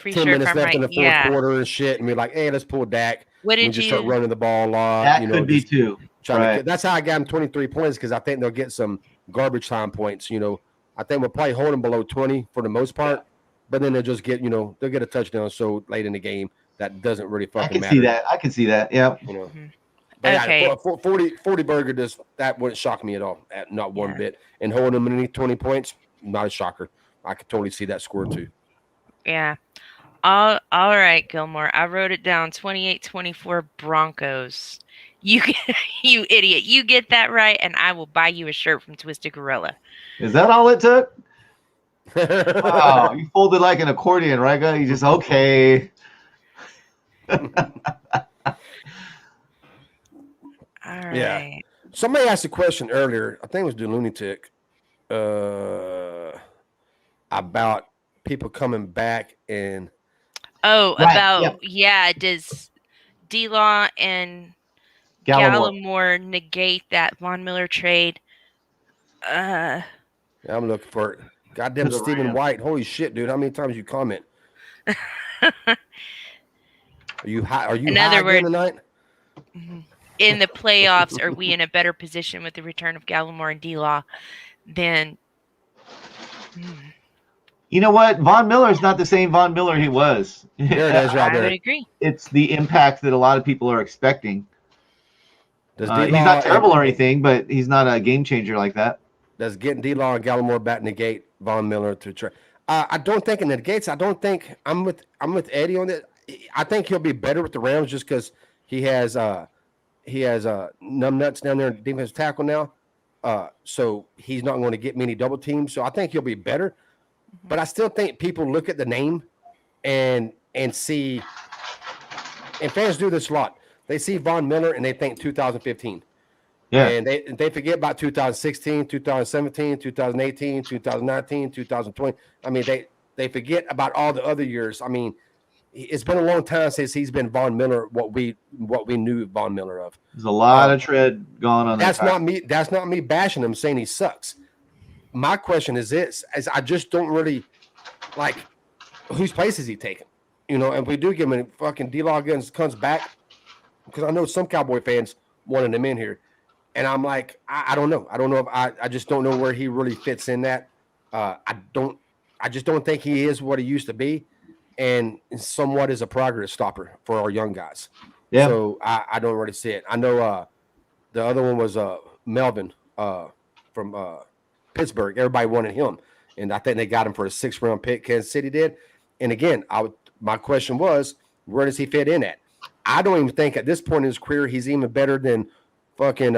Pretty 10 sure if minutes I'm left in the right. fourth Yeah. quarter and shit, and be like, hey, let's pull Dak. What And did just start you? running the ball a lot. That could be just too. trying to Right. get, that's how I got him 23 points, because I think they'll get some garbage time points. I think we'll probably hold them below 20 for the most part, but then they'll just get, they'll get a touchdown so late in the game that doesn't really I fucking can matter. see that. I can see that. Yeah. Mhm. But Okay. yeah, 40 burger, that wouldn't shock me at all, not one Yeah. bit. And holding them underneath 20 points, not a shocker. I could totally see that score too. Yeah. All right, Gilmore. I wrote it down. 28-24 Broncos. You idiot. You get that right, and I will buy you a shirt from Twisted Gorilla. Is that all it took? Wow, you folded like an accordion, Rika. You just okay. All right. Yeah. Somebody asked a question earlier, I think it was the Lunatic, about people coming back and Oh, Right, about does D-Law and Gallimore negate that Von Miller trade? I'm looking for it. Goddamn To the Stephen Rams. White. Holy shit, dude. How many times you comment? Are you high? Are you In high other again words- tonight? in the playoffs, are we in a better position with the return of Gallimore and D-Law than? You know what? Von Miller is not the same Von Miller he was. There it is right I would there. agree. It's the impact that a lot of people are expecting. Does He's D-Law not terrible or and- anything, but he's not a game changer like that. Does getting D-Law and Gallimore back negate Von Miller to trade? I don't think it negates. I don't think I'm with Eddie on it. I think he'll be better with the Rams just because he has numbnuts down there in defensive tackle now. So he's not going to get many double teams. So I think he'll be better. But I still think people look at the name and see, and fans do this a lot. They see Von Miller and they think 2015. Yeah. And they forget about 2016, 2017, 2018, 2019, 2020. I mean, they forget about all the other years. I mean, it's been a long time since he's been Von Miller, what we knew Von Miller of. There's a lot of tread gone on That's that. not me. That's not me bashing him, saying he sucks. My question is this: is I just don't really like whose place is he taking? And if we do give him a fucking D-Log comes back, because I know some Cowboy fans wanted him in here. And I'm like, I don't know. I don't know if I just don't know where he really fits in that. I just don't think he is what he used to be, and somewhat is a progress stopper for our young guys. Yeah. So I don't really see it. I know the other one was Melvin from Pittsburgh. Everybody wanted him, and I think they got him for a 6th round pick. Kansas City did. And again, my question was, where does he fit in at? I don't even think at this point in his career he's even better than fucking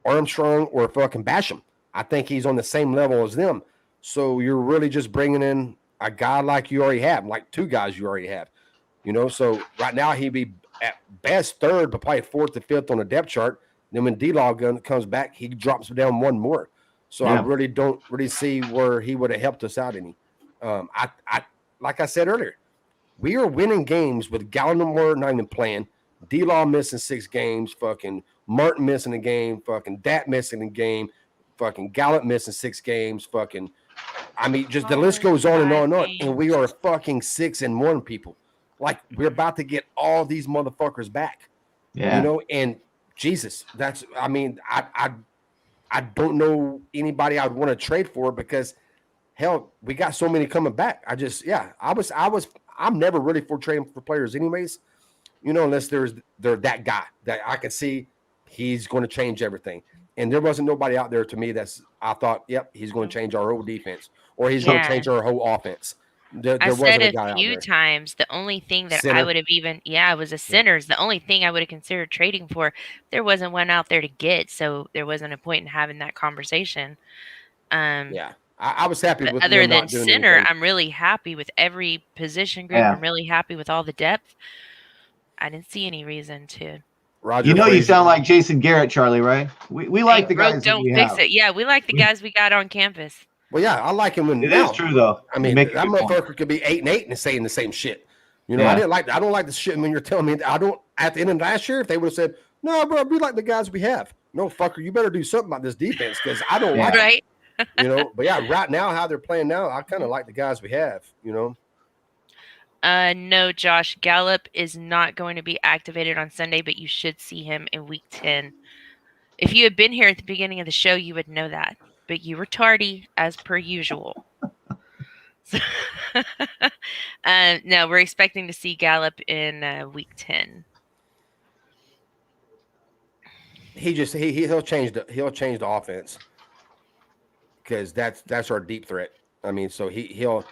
Armstrong or fucking Basham. I think he's on the same level as them. So you're really just bringing in a guy like you already have, like 2 guys you already have. So right now he'd be at best 3rd, but probably 4th to 5th on the depth chart. Then when D-Log comes back, he drops down 1 more. So I really don't really see where he would have helped us out any. I like I said earlier, we are winning games with Gallimore not even playing, D-Law missing 6 games, fucking Martin missing a game, fucking Dat missing a game, fucking Gallup missing 6 games, fucking. I mean, just the list goes on and on and on, and we are fucking 6-1 people. Like we're about to get all these motherfuckers back. Yeah. And Jesus, that's. I mean, I don't know anybody I'd want to trade for because hell, we got so many coming back. I'm never really for trading for players anyways, unless they're that guy that I can see he's going to change everything. And there wasn't nobody out there to me I thought, yep, he's going to change our whole defense or he's going to change our whole offense. There I wasn't said a guy a out few there. times the only thing that I Center. would have even it was a Sinners. The only thing I would have considered trading for, there wasn't one out there to get, so there wasn't a point in having that conversation. Yeah, I was happy with other them than not doing center. anything. I'm really happy with every position group. Yeah. I'm really happy with all the depth. I didn't see any reason to. Roger You Frazier. sound like Jason Garrett, Charlie, right? We like the guys that don't we fix have. it. Yeah, we like the guys we got on campus. Well, yeah, I like him when It is true though. I mean, You that make a good point. motherfucker could be 8-8 and saying the same shit. You know, Yeah. I don't like the shit when you're telling me. I don't. At the end of last year, if they would have said, "No, bro, we like the guys we have," no, fucker, you better do something about this defense because I don't like it. Right? You know, but yeah, right now how they're playing now, I kind of like the guys we have. You know. No, Josh. Gallup is not going to be activated on Sunday, but you should see him in week 10. If you had been here at the beginning of the show, you would know that. But you were tardy, as per usual. No, we're expecting to see Gallup in week 10. He'll change the offense because that's our deep threat. I mean, so he'll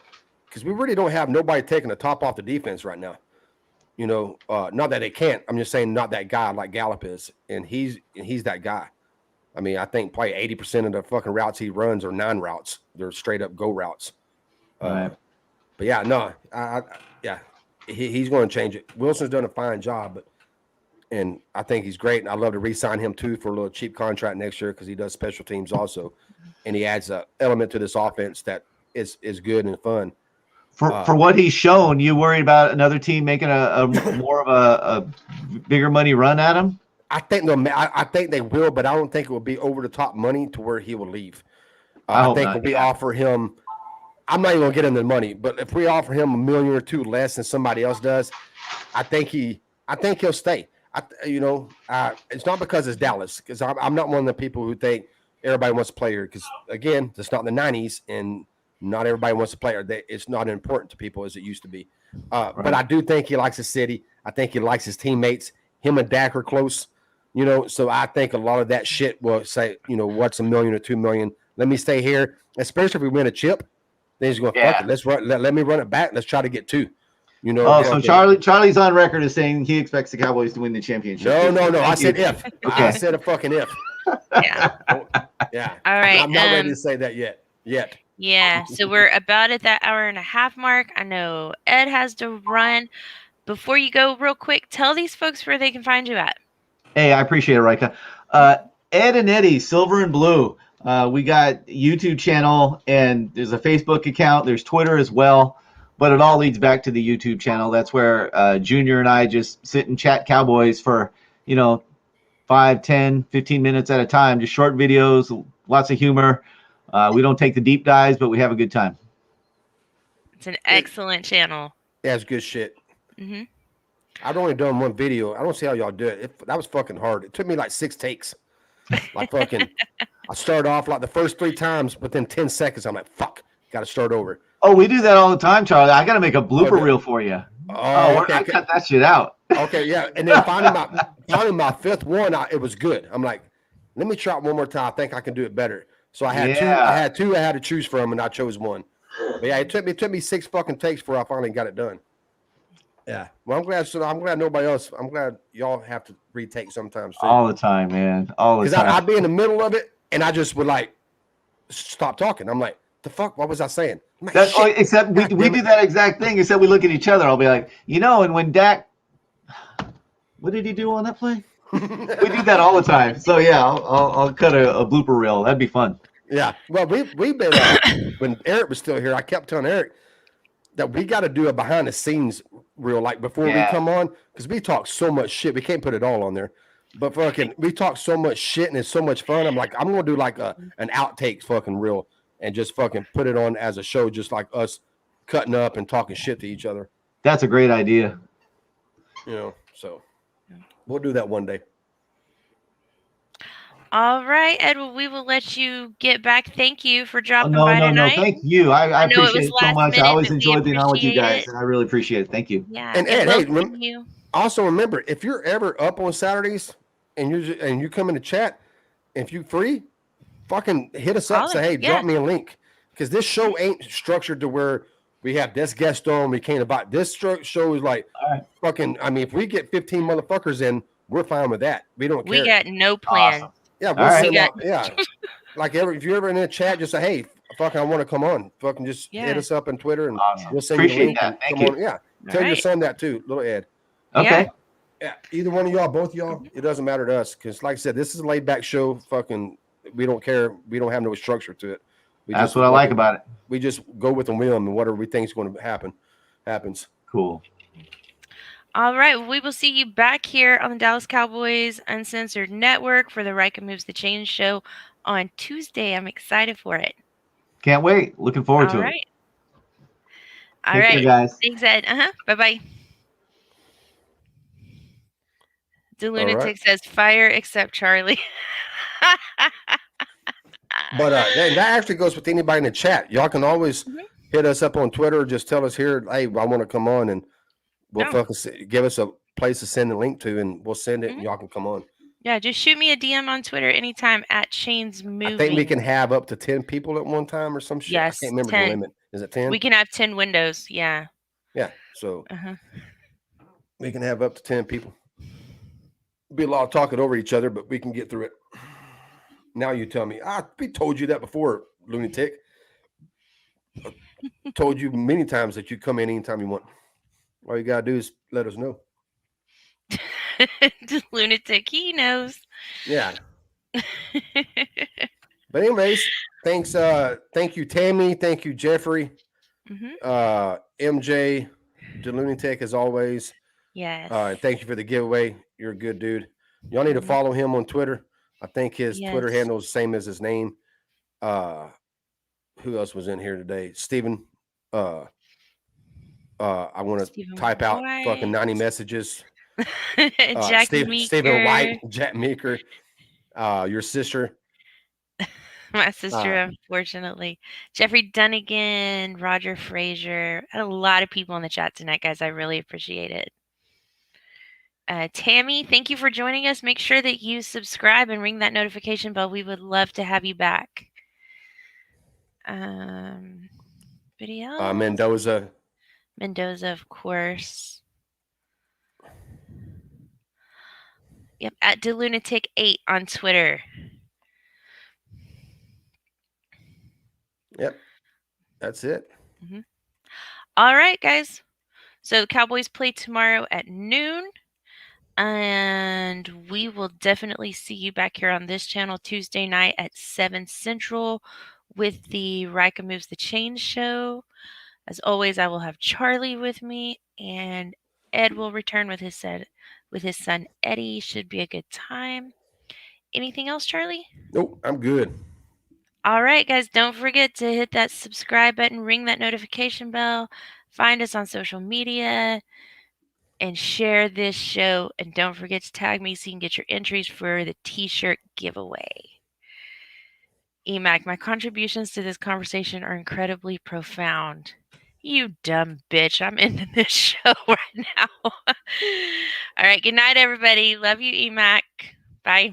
because we really don't have nobody taking the top off the defense right now. You know, not that they can't. I'm just saying not that guy like Gallup is, and he's that guy. I mean, I think probably 80% of the fucking routes he runs are non-routes. They're straight up go routes. Right. But yeah, no, he's going to change it. Wilson's done a fine job, and I think he's great. And I'd love to re-sign him too for a little cheap contract next year because he does special teams also, and he adds an element to this offense that is good and fun. For what he's shown, you worried about another team making a more of a bigger money run at him? I think they will, but I don't think it will be over the top money to where he will leave. I think if we offer him, I'm not even gonna get him the money, but if we offer him $1 million or $2 million less than somebody else does, I think he'll stay. It's not because it's Dallas, because I'm not one of the people who think everybody wants to play here. Because again, it's not the '90s, and not everybody wants to play here. It's not important to people as it used to be. But I do think he likes the city. I think he likes his teammates. Him and Dak are close. You know, so I think a lot of that shit will say, you know, what's $1 million or $2 million? Let me stay here, especially if we win a chip. Then he's going, fuck it. Let's run. Let me run it back. Let's try to get 2. You know. Oh, so Charlie's on record as saying he expects the Cowboys to win the championship. No. I said if. Okay. I said a fucking if. Yeah. Yeah. All right. I'm not ready to say that yet. Yeah. So we're about at that hour and a half mark. I know Ed has to run. Before you go, real quick, tell these folks where they can find you at. Hey, I appreciate it, Rika. Ed and Eddie, Silver and Blue. We got YouTube channel, and there's a Facebook account. There's Twitter as well. But it all leads back to the YouTube channel. That's where Junior and I just sit and chat Cowboys for, 5, 10, 15 minutes at a time. Just short videos, lots of humor. We don't take the deep dives, but we have a good time. It's an excellent channel. Yeah, it's good shit. Mm-hmm. I've only done one video. I don't see how y'all do it. That was fucking hard. It took me like 6 takes. Like fucking, I started off like the first 3 times, but then 10 seconds, I'm like, fuck, got to start over. Oh, we do that all the time, Charlie. I got to make a blooper reel for you. Okay. I cut that shit out. Okay, yeah. And then finally my 5th one, it was good. I'm like, let me try it one more time. I think I can do it better. So I had two I had to choose from, and I chose one. But yeah, it took me 6 fucking takes before I finally got it done. Yeah. Well, I'm glad nobody else. I'm glad y'all have to retake sometimes too. All the time, man. All the time. Because I'd be in the middle of it, and I just would like stop talking. I'm like, the fuck? What was I saying? Like, except we do that exact thing. Except we look at each other. I'll be like, and when Dak, what did he do on that play? We do that all the time. So yeah, I'll cut a blooper reel. That'd be fun. Yeah. Well, we've been when Eric was still here. I kept telling Eric that we got to do a behind the scenes reel, like before we come on, because we talk so much shit. We can't put it all on there, but fucking we talk so much shit and it's so much fun. I'm like, I'm gonna do like an outtakes fucking reel and just fucking put it on as a show, just like us cutting up and talking shit to each other. That's a great idea. So we'll do that one day. All right, Ed, we will let you get back. Thank you for dropping by tonight. No, thank you. I appreciate it so last much. I minute, always but we enjoy being on with you guys, appreciate and I really appreciate it. Thank you. Yeah. And Ed, also remember, if you're ever up on Saturdays and you come in the chat If you free, fucking hit us up. Say, hey, drop me a link. Because this show ain't structured to where we have this guest on. We can't about this show is like fucking. I mean, if we get 15 motherfuckers in, we're fine with that. We don't care. We got no plan. Awesome. Yeah, we'll send out. Yeah, like if you're ever in a chat, just say, hey, fucking, I want to come on. Fucking just hit us up on Twitter and we'll send you a link. Thank you. On. Yeah, tell your son that too, little Ed. Okay. Yeah, either one of y'all, both of y'all, it doesn't matter to us. Because like I said, this is a laid back show. Fucking, we don't care. We don't have no structure to it. That's what I like about it. We just go with the whim, and whatever we think is going to happen, happens. Cool. All right. We will see you back here on the Dallas Cowboys Uncensored Network for the Rika Moves the Chain show on Tuesday. I'm excited for it. Can't wait. Looking forward to it. All right. Take care, guys. Thanks, Ed. Bye-bye. The lunatic says, fire except Charley. But that actually goes with anybody in the chat. Y'all can always hit us up on Twitter. Just tell us here, hey, I want to come on, and we'll fucking give us a place to send the link to, and we'll send it, and y'all can come on. Yeah, just shoot me a DM on Twitter anytime at Chains Moving. I think we can have up to 10 people at one time or some shit. Yes, I can't remember 10. the limit. Is it 10? We can have 10 windows. Yeah. Yeah. So we can have up to 10 people. Be a lot of talking over each other, but we can get through it. Now you tell me. We told you that before, lunatic. I told you many times that you come in anytime you want. All you gotta do is let us know. The lunatic, he knows. Yeah. But anyways, thanks. Thank you, Tammy. Thank you, Jeffrey. MJ, the lunatic, as always. Yes. Thank you for the giveaway. You're a good dude. Y'all need to follow him on Twitter. I think his Twitter handle is the same as his name. Who else was in here today? Steven. I want to type out fucking 90 messages. Stephen White, Jack Meeker, your sister. My sister, unfortunately. Jeffrey Dunnigan, Roger Frazier. Had a lot of people in the chat tonight, guys. I really appreciate it. Tammy, thank you for joining us. Make sure that you subscribe and ring that notification bell. We would love to have you back. Video. Mendoza, of course. Yep, at DeLunatic8 on Twitter. Yep, that's it. All right, guys. So the Cowboys play tomorrow at noon. And we will definitely see you back here on this channel Tuesday night at 7 Central with the Rika Moves the Chain show. As always, I will have Charley with me, and Ed will return with his son Eddie. Should be a good time. Anything else, Charley? Nope, I'm good. All right, guys, don't forget to hit that subscribe button, ring that notification bell, find us on social media, and share this show. And don't forget to tag me so you can get your entries for the t-shirt giveaway. EMAC, my contributions to this conversation are incredibly profound. You dumb bitch. I'm into this show right now. All right. Good night, everybody. Love you, EMAC. Bye.